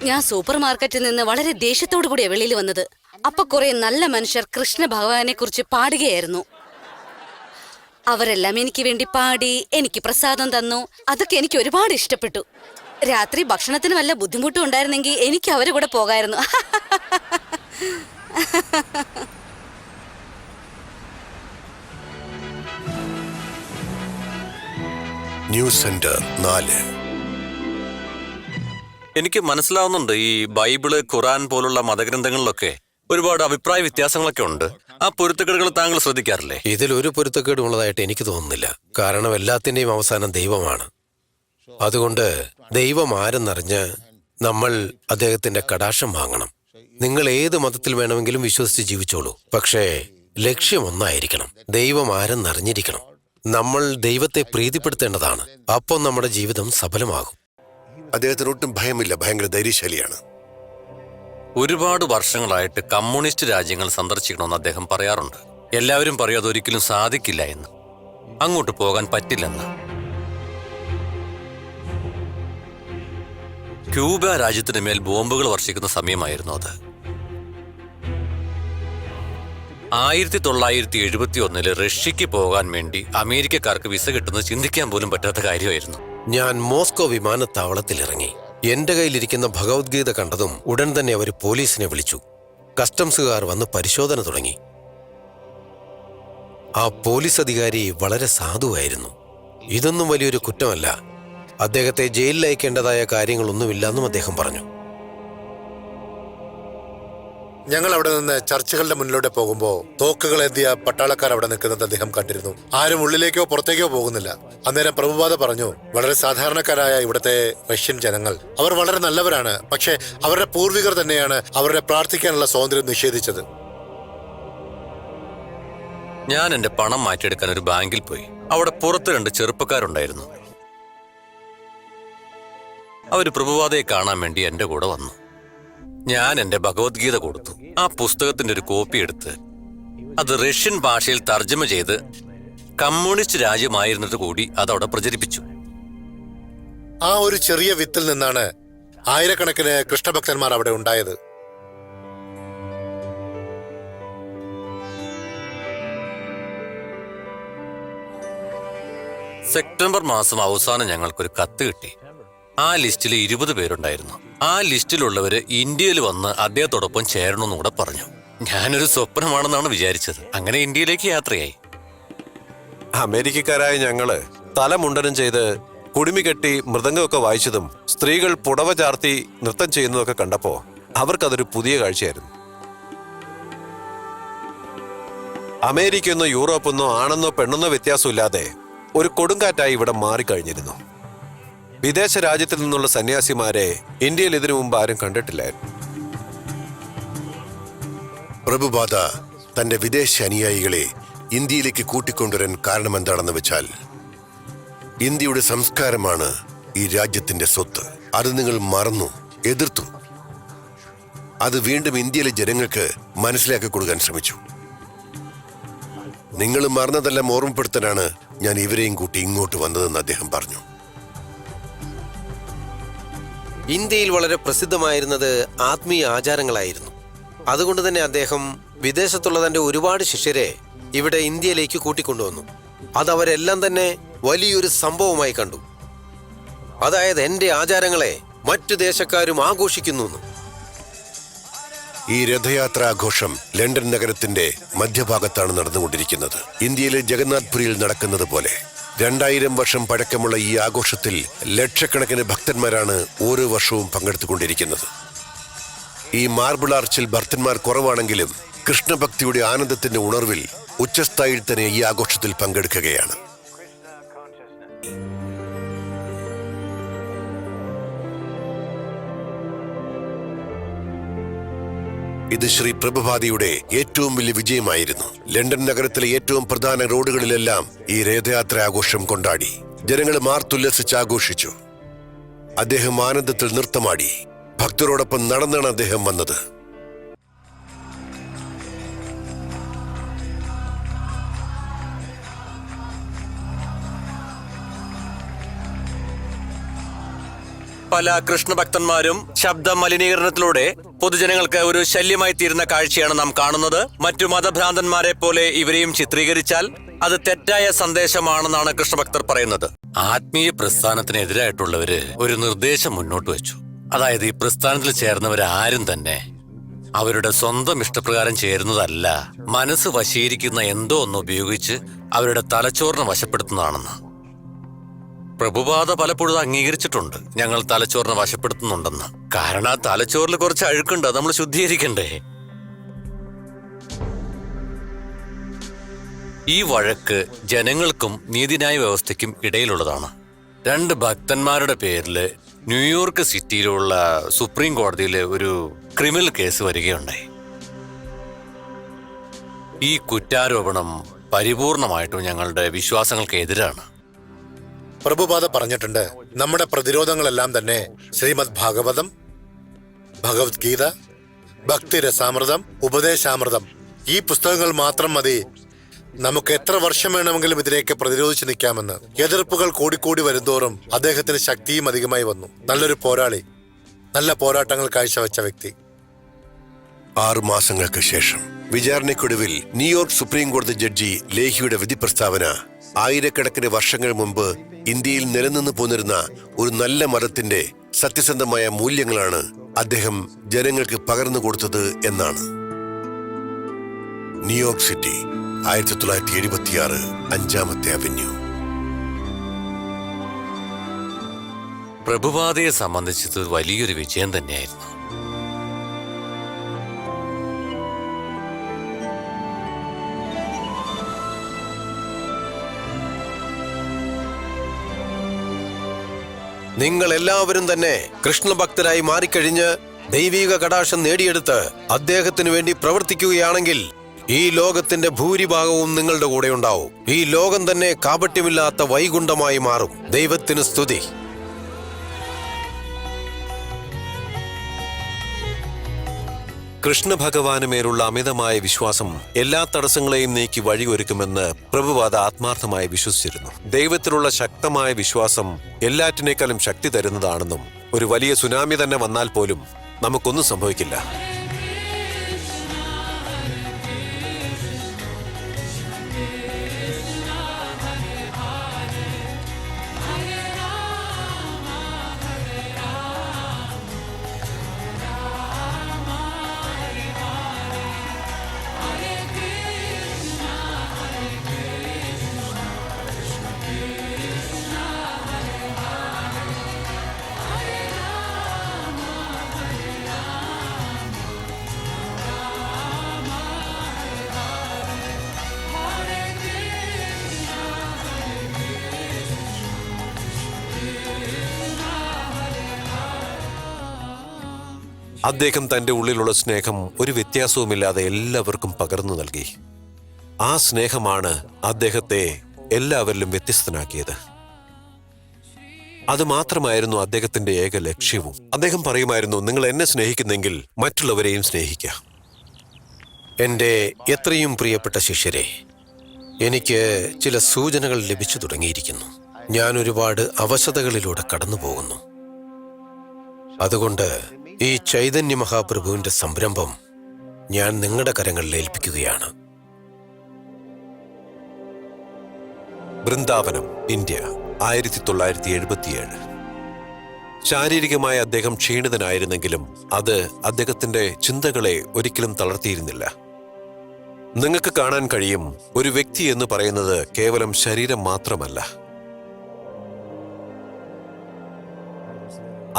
ഞാൻ സൂപ്പർ മാർക്കറ്റിൽ നിന്ന് വളരെ ദേഷ്യത്തോടു കൂടിയാ വെളിയിൽ വന്നത്. അപ്പൊ കുറെ നല്ല മനുഷ്യർ കൃഷ്ണ ഭഗവാനെ കുറിച്ച് പാടുകയായിരുന്നു. അവരെല്ലാം എനിക്ക് വേണ്ടി പാടി, എനിക്ക് പ്രസാദം തന്നു. അതൊക്കെ എനിക്ക് ഒരുപാട് ഇഷ്ടപ്പെട്ടു. രാത്രി ഭക്ഷണത്തിന് വല്ല ബുദ്ധിമുട്ടും ഉണ്ടായിരുന്നെങ്കിൽ എനിക്ക് അവരെ കൂടെ പോകായിരുന്നു. News centre 4. എനിക്ക് മനസ്സിലാവുന്നുണ്ട്, ഈ ബൈബിള്, ഖുറാൻ പോലുള്ള മതഗ്രന്ഥങ്ങളിലൊക്കെ ഒരുപാട് അഭിപ്രായ വ്യത്യാസങ്ങളൊക്കെ ഉണ്ട്. ആ പൊരുത്തക്കേടുകൾ താങ്കൾ ശ്രദ്ധിക്കാറില്ലേ? ഇതിലൊരു പൊരുത്തക്കേടും ഉള്ളതായിട്ട് എനിക്ക് തോന്നുന്നില്ല. കാരണം എല്ലാത്തിന്റെയും അവസാനം ദൈവമാണ്. അതുകൊണ്ട് ദൈവം ആരെന്നറിഞ്ഞ് നമ്മൾ അദ്ദേഹത്തിന്റെ കടാക്ഷം വാങ്ങണം. നിങ്ങൾ ഏത് മതത്തിൽ വേണമെങ്കിലും വിശ്വസിച്ച് ജീവിച്ചോളൂ. പക്ഷേ ലക്ഷ്യം ഒന്നായിരിക്കണം. ദൈവം ആരെന്നറിഞ്ഞിരിക്കണം. നമ്മൾ ദൈവത്തെ പ്രീതിപ്പെടുത്തേണ്ടതാണ്. അപ്പം നമ്മുടെ ജീവിതം സഫലമാകും. അദ്ദേഹത്തിന് ഒട്ടും ഭയമില്ല. ഭയങ്കര ധൈര്യശാലിയാണ്. ഒരുപാട് വർഷങ്ങളായിട്ട് കമ്മ്യൂണിസ്റ്റ് രാജ്യങ്ങൾ സന്ദർശിക്കണമെന്ന് അദ്ദേഹം പറയാറുണ്ട്. എല്ലാവരും പറയും അതൊരിക്കലും സാധിക്കില്ല എന്ന്, അങ്ങോട്ട് പോകാൻ പറ്റില്ലെന്ന്. ക്യൂബ രാജ്യത്തിന് മേൽ ബോംബുകൾ വർഷിക്കുന്ന സമയമായിരുന്നു അത്. 1971 റഷ്യക്ക് പോകാൻ വേണ്ടി അമേരിക്കക്കാർക്ക് വിസ കിട്ടുന്നത് ചിന്തിക്കാൻ പോലും പറ്റാത്ത കാര്യമായിരുന്നു. ഞാൻ മോസ്കോ വിമാനത്താവളത്തിൽ ഇറങ്ങി. എന്റെ കയ്യിലിരിക്കുന്ന ഭഗവത്ഗീത കണ്ടതും ഉടൻ തന്നെ അവർ പോലീസിനെ വിളിച്ചു. കസ്റ്റംസുകാർ വന്ന് പരിശോധന തുടങ്ങി. ആ പോലീസ് അധികാരി വളരെ സാധുവായിരുന്നു. ഇതൊന്നും വലിയൊരു കുറ്റമല്ല, അദ്ദേഹത്തെ ജയിലിൽ അയക്കേണ്ടതായ കാര്യങ്ങളൊന്നുമില്ലെന്നും അദ്ദേഹം പറഞ്ഞു. ഞങ്ങൾ അവിടെ നിന്ന് ചർച്ചുകളുടെ മുന്നിലൂടെ പോകുമ്പോൾ തോക്കുകളെത്തിയ പട്ടാളക്കാർ അവിടെ നിൽക്കുന്നത് അദ്ദേഹം കണ്ടിരുന്നു. ആരും ഉള്ളിലേക്കോ പുറത്തേക്കോ പോകുന്നില്ല. അന്നേരം പ്രഭുപാദ പറഞ്ഞു, വളരെ സാധാരണക്കാരായ ഇവിടുത്തെ റഷ്യൻ ജനങ്ങൾ, അവർ വളരെ നല്ലവരാണ്. പക്ഷേ അവരുടെ പൂർവികർ തന്നെയാണ് അവരുടെ പ്രാർത്ഥിക്കാനുള്ള സ്വാതന്ത്ര്യം നിഷേധിച്ചത്. ഞാൻ എന്റെ പണം മാറ്റിയെടുക്കാൻ ഒരു ബാങ്കിൽ പോയി. അവിടെ പുറത്ത് 2 ചെറുപ്പക്കാരുണ്ടായിരുന്നു. അവര് പ്രഭുപാദയെ കാണാൻ വേണ്ടി എന്റെ കൂടെ വന്നു. ഞാൻ എന്റെ ഭഗവത്ഗീത കൊടുത്തു. ആ പുസ്തകത്തിന്റെ ഒരു കോപ്പി എടുത്ത് അത് റഷ്യൻ ഭാഷയിൽ തർജ്ജമ ചെയ്ത് കമ്മ്യൂണിസ്റ്റ് രാജ്യമായിരുന്നിട്ട് കൂടി അതവിടെ പ്രചരിപ്പിച്ചു. ആ ഒരു ചെറിയ വിത്തിൽ നിന്നാണ് ആയിരക്കണക്കിന് കൃഷ്ണഭക്തന്മാർ അവിടെ ഉണ്ടായത്. സെപ്റ്റംബർ മാസം അവസാനം ഞങ്ങൾക്കൊരു കത്ത് കിട്ടി. ആ ലിസ്റ്റിൽ 20 പേരുണ്ടായിരുന്നു. ആ ലിസ്റ്റിലുള്ളവര് ഇന്ത്യയിൽ വന്ന് അദ്ദേഹത്തോടൊപ്പം ചേരണമെന്നും കൂടെ പറഞ്ഞു. ഞാനൊരു സ്വപ്നമാണെന്നാണ് വിചാരിച്ചത്. അങ്ങനെ ഇന്ത്യയിലേക്ക് യാത്രയായി. അമേരിക്കക്കാരായ ഞങ്ങള് തലമുണ്ടനം ചെയ്ത് കുടുമി കെട്ടി മൃദംഗമൊക്കെ വായിച്ചതും സ്ത്രീകൾ പുടവ ചാർത്തി നൃത്തം ചെയ്യുന്നതൊക്കെ കണ്ടപ്പോ അവർക്കതൊരു പുതിയ കാഴ്ചയായിരുന്നു. അമേരിക്കയെന്നോ യൂറോപ്പെന്നോ ആണെന്നോ പെണ്ണെന്നോ വ്യത്യാസമില്ലാതെ ഒരു കൊടുങ്കാറ്റായി ഇവിടെ മാറിക്കഴിഞ്ഞിരുന്നു. വിദേശ രാജ്യത്തിൽ നിന്നുള്ള സന്യാസിമാരെ ഇന്ത്യയിൽ ഇതിനു മുമ്പ് ആരും കണ്ടിട്ടില്ലായിരുന്നു. പ്രഭുപാദ തന്റെ വിദേശ അനുയായികളെ ഇന്ത്യയിലേക്ക് കൂട്ടിക്കൊണ്ടുവരാൻ കാരണം എന്താണെന്ന് വെച്ചാൽ, ഇന്ത്യയുടെ സംസ്കാരമാണ് ഈ രാജ്യത്തിന്റെ സ്വത്ത്. അത് നിങ്ങൾ മറന്നു, എതിർത്തു. അത് വീണ്ടും ഇന്ത്യയിലെ ജനങ്ങൾക്ക് മനസ്സിലാക്കി കൊടുക്കാൻ ശ്രമിച്ചു. നിങ്ങൾ മറന്നതെല്ലാം ഓർമ്മപ്പെടുത്താനാണ് ഞാൻ ഇവരെയും കൂട്ടി ഇങ്ങോട്ട് വന്നതെന്ന് അദ്ദേഹം പറഞ്ഞു. ഇന്ത്യയിൽ വളരെ പ്രസിദ്ധമായിരുന്നത് ആത്മീയ ആചാരങ്ങളായിരുന്നു. അതുകൊണ്ട് തന്നെ അദ്ദേഹം വിദേശത്തുള്ള തന്റെ ഒരുപാട് ശിഷ്യരെ ഇവിടെ ഇന്ത്യയിലേക്ക് കൂട്ടിക്കൊണ്ടുവന്നു. അതവരെല്ലാം തന്നെ വലിയൊരു സംഭവമായി കണ്ടു. അതായത് എന്റെ ആചാരങ്ങളെ മറ്റു ദേശക്കാരും ആഘോഷിക്കുന്നു. ഈ രഥയാത്രാഘോഷം ലണ്ടൻ നഗരത്തിന്റെ മധ്യഭാഗത്താണ് നടന്നുകൊണ്ടിരിക്കുന്നത്. ഇന്ത്യയിലെ ജഗന്നാഥ്പുരിയിൽ നടക്കുന്നത് പോലെ 2000 വർഷം പഴക്കമുള്ള ഈ ആഘോഷത്തിൽ ലക്ഷക്കണക്കിന് ഭക്തന്മാരാണ് ഓരോ വർഷവും പങ്കെടുത്തുകൊണ്ടിരിക്കുന്നത്. ഈ മാർബിൾ ആർച്ചിൽ ഭക്തന്മാർ കുറവാണെങ്കിലും കൃഷ്ണഭക്തിയുടെ ആനന്ദത്തിന്റെ ഉണർവിൽ ഉച്ചസ്ഥായിൽ തന്നെ ഈ ആഘോഷത്തിൽ പങ്കെടുക്കുകയാണ്. ഇത് ശ്രീ പ്രഭുപാദിയുടെ ഏറ്റവും വലിയ വിജയമായിരുന്നു. ലണ്ടൻ നഗരത്തിലെ ഏറ്റവും പ്രധാന റോഡുകളിലെല്ലാം ഈ രഥയാത്ര ആഘോഷം കൊണ്ടാടി. ജനങ്ങൾ മാർത്തുല്ലസിച്ച് ആഘോഷിച്ചു. അദ്ദേഹം ആനന്ദത്തിൽ നൃത്തമാടി. ഭക്തരോടൊപ്പം നടന്നാണ് അദ്ദേഹം വന്നത്. പല കൃഷ്ണഭക്തന്മാരും ശബ്ദ മലിനീകരണത്തിലൂടെ പൊതുജനങ്ങൾക്ക് ഒരു ശല്യമായി തീരുന്ന കാഴ്ചയാണ് നാം കാണുന്നത്. മറ്റു മതഭ്രാന്തന്മാരെ പോലെ ഇവരെയും ചിത്രീകരിച്ചാൽ അത് തെറ്റായ സന്ദേശമാണെന്നാണ് കൃഷ്ണഭക്തർ പറയുന്നത്. ആത്മീയ പ്രസ്ഥാനത്തിനെതിരായിട്ടുള്ളവര് ഒരു നിർദ്ദേശം മുന്നോട്ട് വെച്ചു. അതായത് ഈ പ്രസ്ഥാനത്തിൽ ചേർന്നവരാരും തന്നെ അവരുടെ സ്വന്തം ഇഷ്ടപ്രകാരം ചേരുന്നതല്ല, മനസ്സ് വശീകരിക്കുന്ന എന്തോ ഒന്ന് ഉപയോഗിച്ച് അവരുടെ തലച്ചോറിനെ വശപ്പെടുത്തുന്നതാണെന്ന്. പ്രഭുപാദ പലപ്പോഴും അംഗീകരിച്ചിട്ടുണ്ട്, ഞങ്ങൾ തലച്ചോറിനെ വശപ്പെടുത്തുന്നുണ്ടെന്ന്. കാരണം ആ തലച്ചോറിൽ കുറച്ച് അഴുക്കുണ്ട്, അത് നമ്മൾ ശുദ്ധീകരിക്കണ്ടേ. ഈ വഴക്ക് ജനങ്ങൾക്കും നീതിന്യായ വ്യവസ്ഥയ്ക്കും ഇടയിലുള്ളതാണ്. 2 ഭക്തന്മാരുടെ പേരില് ന്യൂയോർക്ക് സിറ്റിയിലുള്ള സുപ്രീം കോടതിയിൽ ഒരു ക്രിമിനൽ കേസ് വരികയുണ്ടായി. ഈ കുറ്റാരോപണം പരിപൂർണമായിട്ടും ഞങ്ങളുടെ വിശ്വാസങ്ങൾക്ക് എതിരാണ്. പ്രഭുപാദ പറഞ്ഞിട്ടുണ്ട്, നമ്മുടെ പ്രതിരോധങ്ങളെല്ലാം തന്നെ ശ്രീമദ് ഭാഗവതം, ഭഗവത്ഗീത, ഭക്തിരസാമൃതം, ഉപദേശാമൃതം, ഈ പുസ്തകങ്ങൾ മാത്രം മതി നമുക്ക് എത്ര വർഷം വേണമെങ്കിലും ഇതിലേക്ക് പ്രതിരോധിച്ച് നിൽക്കാമെന്ന്. എതിർപ്പുകൾ കൂടിക്കൂടി വരുന്തോറും അദ്ദേഹത്തിന് ശക്തിയും അധികമായി വന്നു. നല്ലൊരു പോരാളി, നല്ല പോരാട്ടങ്ങൾ കാഴ്ചവെച്ച വ്യക്തി. 6 മാസങ്ങൾക്ക് ശേഷം വിചാരണയ്ക്കൊടുവിൽ ന്യൂയോർക്ക് സുപ്രീം കോടതി ജഡ്ജി ലേഹിയുടെ വിധി പ്രസ്താവന ആയിരക്കണക്കിന് വർഷങ്ങൾ മുമ്പ് ഇന്ത്യയിൽ നിലനിന്ന് പോന്നിരുന്ന ഒരു നല്ല മതത്തിന്റെ സത്യസന്ധമായ മൂല്യങ്ങളാണ് അദ്ദേഹം ജനങ്ങൾക്ക് പകർന്നു കൊടുത്തത് എന്നാണ്. ന്യൂയോർക്ക് സിറ്റി, 1976, 5ാമത്തെ അവന്യൂ. പ്രഭുപാദയെ സംബന്ധിച്ചത് വലിയൊരു വിജയം തന്നെയായിരുന്നു. നിങ്ങൾ എല്ലാവരും തന്നെ കൃഷ്ണഭക്തരായി മാറിക്കഴിഞ്ഞ് ദൈവിക കടാക്ഷം നേടിയെടുത്ത് അദ്ദേഹത്തിനു വേണ്ടി പ്രവർത്തിക്കുകയാണെങ്കിൽ ഈ ലോകത്തിന്റെ ഭൂരിഭാഗവും നിങ്ങളുടെ കൂടെ ഉണ്ടാവും. ഈ ലോകം തന്നെ കാപട്യമില്ലാത്ത വൈകുണ്ഠമായി മാറും. ദൈവത്തിന് സ്തുതി. കൃഷ്ണ ഭഗവാനുമേലുള്ള അമിതമായ വിശ്വാസം എല്ലാ തടസ്സങ്ങളെയും നീക്കി വഴിയൊരുക്കുമെന്ന് പ്രഭുപാദ ആത്മാർത്ഥമായി വിശ്വസിച്ചിരുന്നു. ദൈവത്തിലുള്ള ശക്തമായ വിശ്വാസം എല്ലാറ്റിനേക്കാളും ശക്തി തരുന്നതാണെന്നും ഒരു വലിയ സുനാമി തന്നെ വന്നാൽ പോലും നമുക്കൊന്നും സംഭവിക്കില്ല. അദ്ദേഹം തന്റെ ഉള്ളിലുള്ള സ്നേഹം ഒരു വ്യത്യാസവുമില്ലാതെ എല്ലാവർക്കും പകർന്നു നൽകി. ആ സ്നേഹമാണ് അദ്ദേഹത്തെ എല്ലാവരിലും വ്യത്യസ്തനാക്കിയത്. അതുമാത്രമായിരുന്നു അദ്ദേഹത്തിന്റെ ഏക ലക്ഷ്യവും. അദ്ദേഹം പറയുമായിരുന്നു, നിങ്ങൾ എന്നെ സ്നേഹിക്കുന്നെങ്കിൽ മറ്റുള്ളവരെയും സ്നേഹിക്കുക. എൻ്റെ എത്രയും പ്രിയപ്പെട്ട ശിഷ്യരെ, എനിക്ക് ചില സൂചനകൾ ലഭിച്ചു തുടങ്ങിയിരിക്കുന്നു. ഞാൻ ഒരുപാട് അവശതകളിലൂടെ കടന്നു പോകുന്നു. അതുകൊണ്ട് ഈ ചൈതന്യ മഹാപ്രഭുവിന്റെ സംരംഭം ഞാൻ നിങ്ങളുടെ കരങ്ങളിൽ ഏൽപ്പിക്കുകയാണ്. ബൃന്ദാവനം, ഇന്ത്യ, 1977. ശാരീരികമായി അദ്ദേഹം ക്ഷീണിതനായിരുന്നെങ്കിലും അത് അദ്ദേഹത്തിന്റെ ചിന്തകളെ ഒരിക്കലും തളർത്തിയിരുന്നില്ല. നിങ്ങൾക്ക് കാണാൻ കഴിയും, ഒരു വ്യക്തി എന്ന് പറയുന്നത് കേവലം ശരീരം മാത്രമല്ല.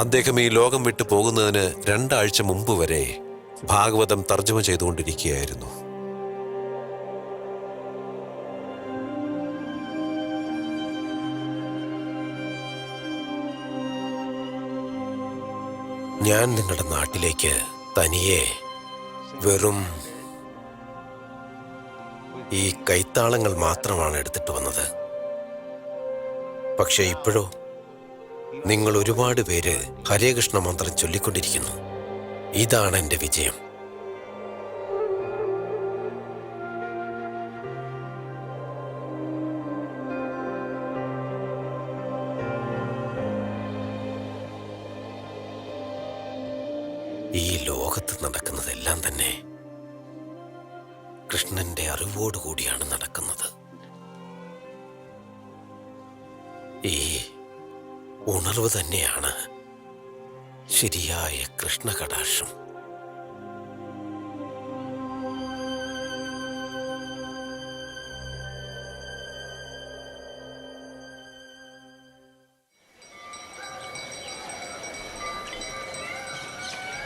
അദ്ദേഹം ഈ ലോകം വിട്ടു പോകുന്നതിന് 2 ആഴ്ച മുമ്പ് വരെ ഭാഗവതം തർജ്ജമ ചെയ്തുകൊണ്ടിരിക്കുകയായിരുന്നു. ഞാൻ നിങ്ങളുടെ നാട്ടിലേക്ക് തനിയെ വെറും ഈ കൈത്താളങ്ങൾ മാത്രമാണ് എടുത്തിട്ട് വന്നത്. പക്ഷെ ഇപ്പോഴോ നിങ്ങൾ ഒരുപാട് പേര് ഹരേകൃഷ്ണ മന്ത്രം ചൊല്ലിക്കൊണ്ടിരിക്കുന്നു. ഇതാണ് എൻ്റെ വിജയം. ഈ ലോകത്ത് നടക്കുന്നതെല്ലാം തന്നെ കൃഷ്ണന്റെ അറിവോടുകൂടിയാണ് നടക്കുന്നത്. ഈ ഉണർവ് തന്നെയാണ് ശരിയായ കൃഷ്ണകടാക്ഷം.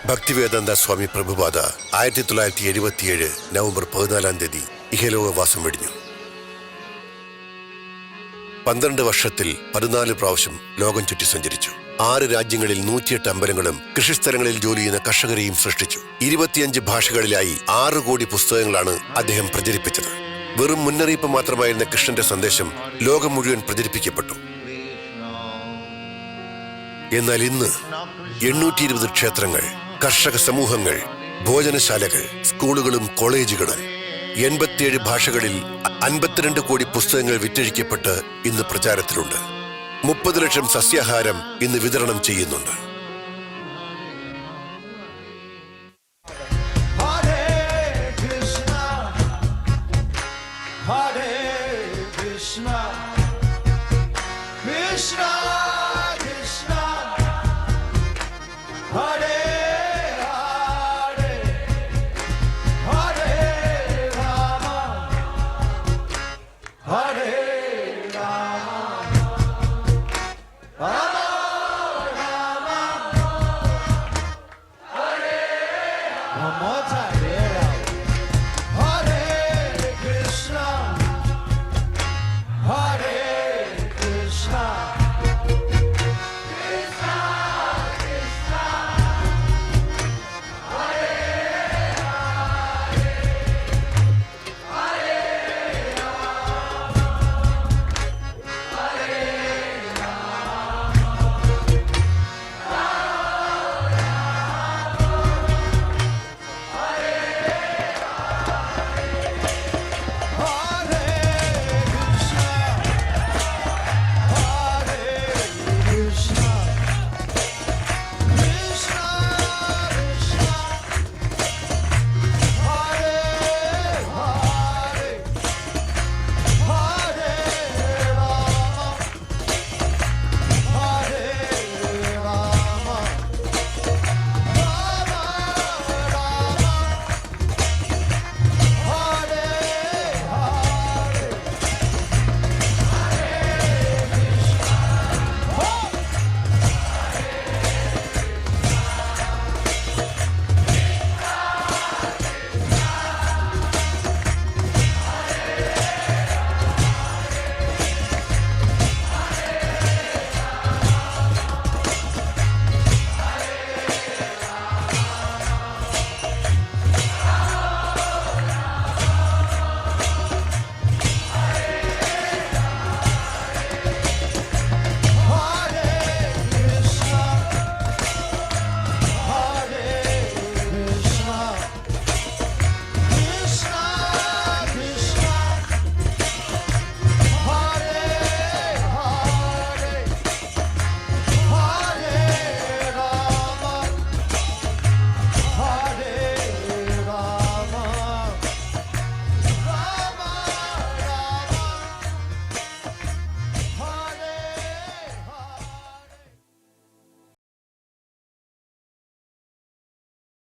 ഭക്തിവേദാന്ത സ്വാമി പ്രഭുപാദ 1977 നവംബർ 14 ഇഹലോകവാസം വെടിഞ്ഞു. 12 വർഷത്തിൽ 14 പ്രാവശ്യം ലോകം ചുറ്റി സഞ്ചരിച്ചു. 6 രാജ്യങ്ങളിൽ 108 അമ്പലങ്ങളും കൃഷിസ്ഥലങ്ങളിൽ ജോലി ചെയ്യുന്ന കർഷകരെയും സൃഷ്ടിച്ചു. 25 ഭാഷകളിലായി 6 കോടി പുസ്തകങ്ങളാണ് അദ്ദേഹം പ്രചരിപ്പിച്ചത്. വെറും മുന്നറിയിപ്പ് മാത്രമായിരുന്ന കൃഷ്ണന്റെ സന്ദേശം ലോകം മുഴുവൻ പ്രചരിപ്പിക്കപ്പെട്ടു. എന്നാൽ ഇന്ന് 820 ക്ഷേത്രങ്ങൾ, കർഷക സമൂഹങ്ങൾ, ഭോജനശാലകൾ, സ്കൂളുകളും കോളേജുകളും, 87 ഭാഷകളിൽ 52 കോടി പുസ്തകങ്ങൾ വിറ്റഴിക്കപ്പെട്ട് ഇന്ന് പ്രചാരത്തിലുണ്ട്. 30 ലക്ഷം സസ്യാഹാരം ഇന്ന് വിതരണം ചെയ്യുന്നുണ്ട്. Hare Krishna, Krishna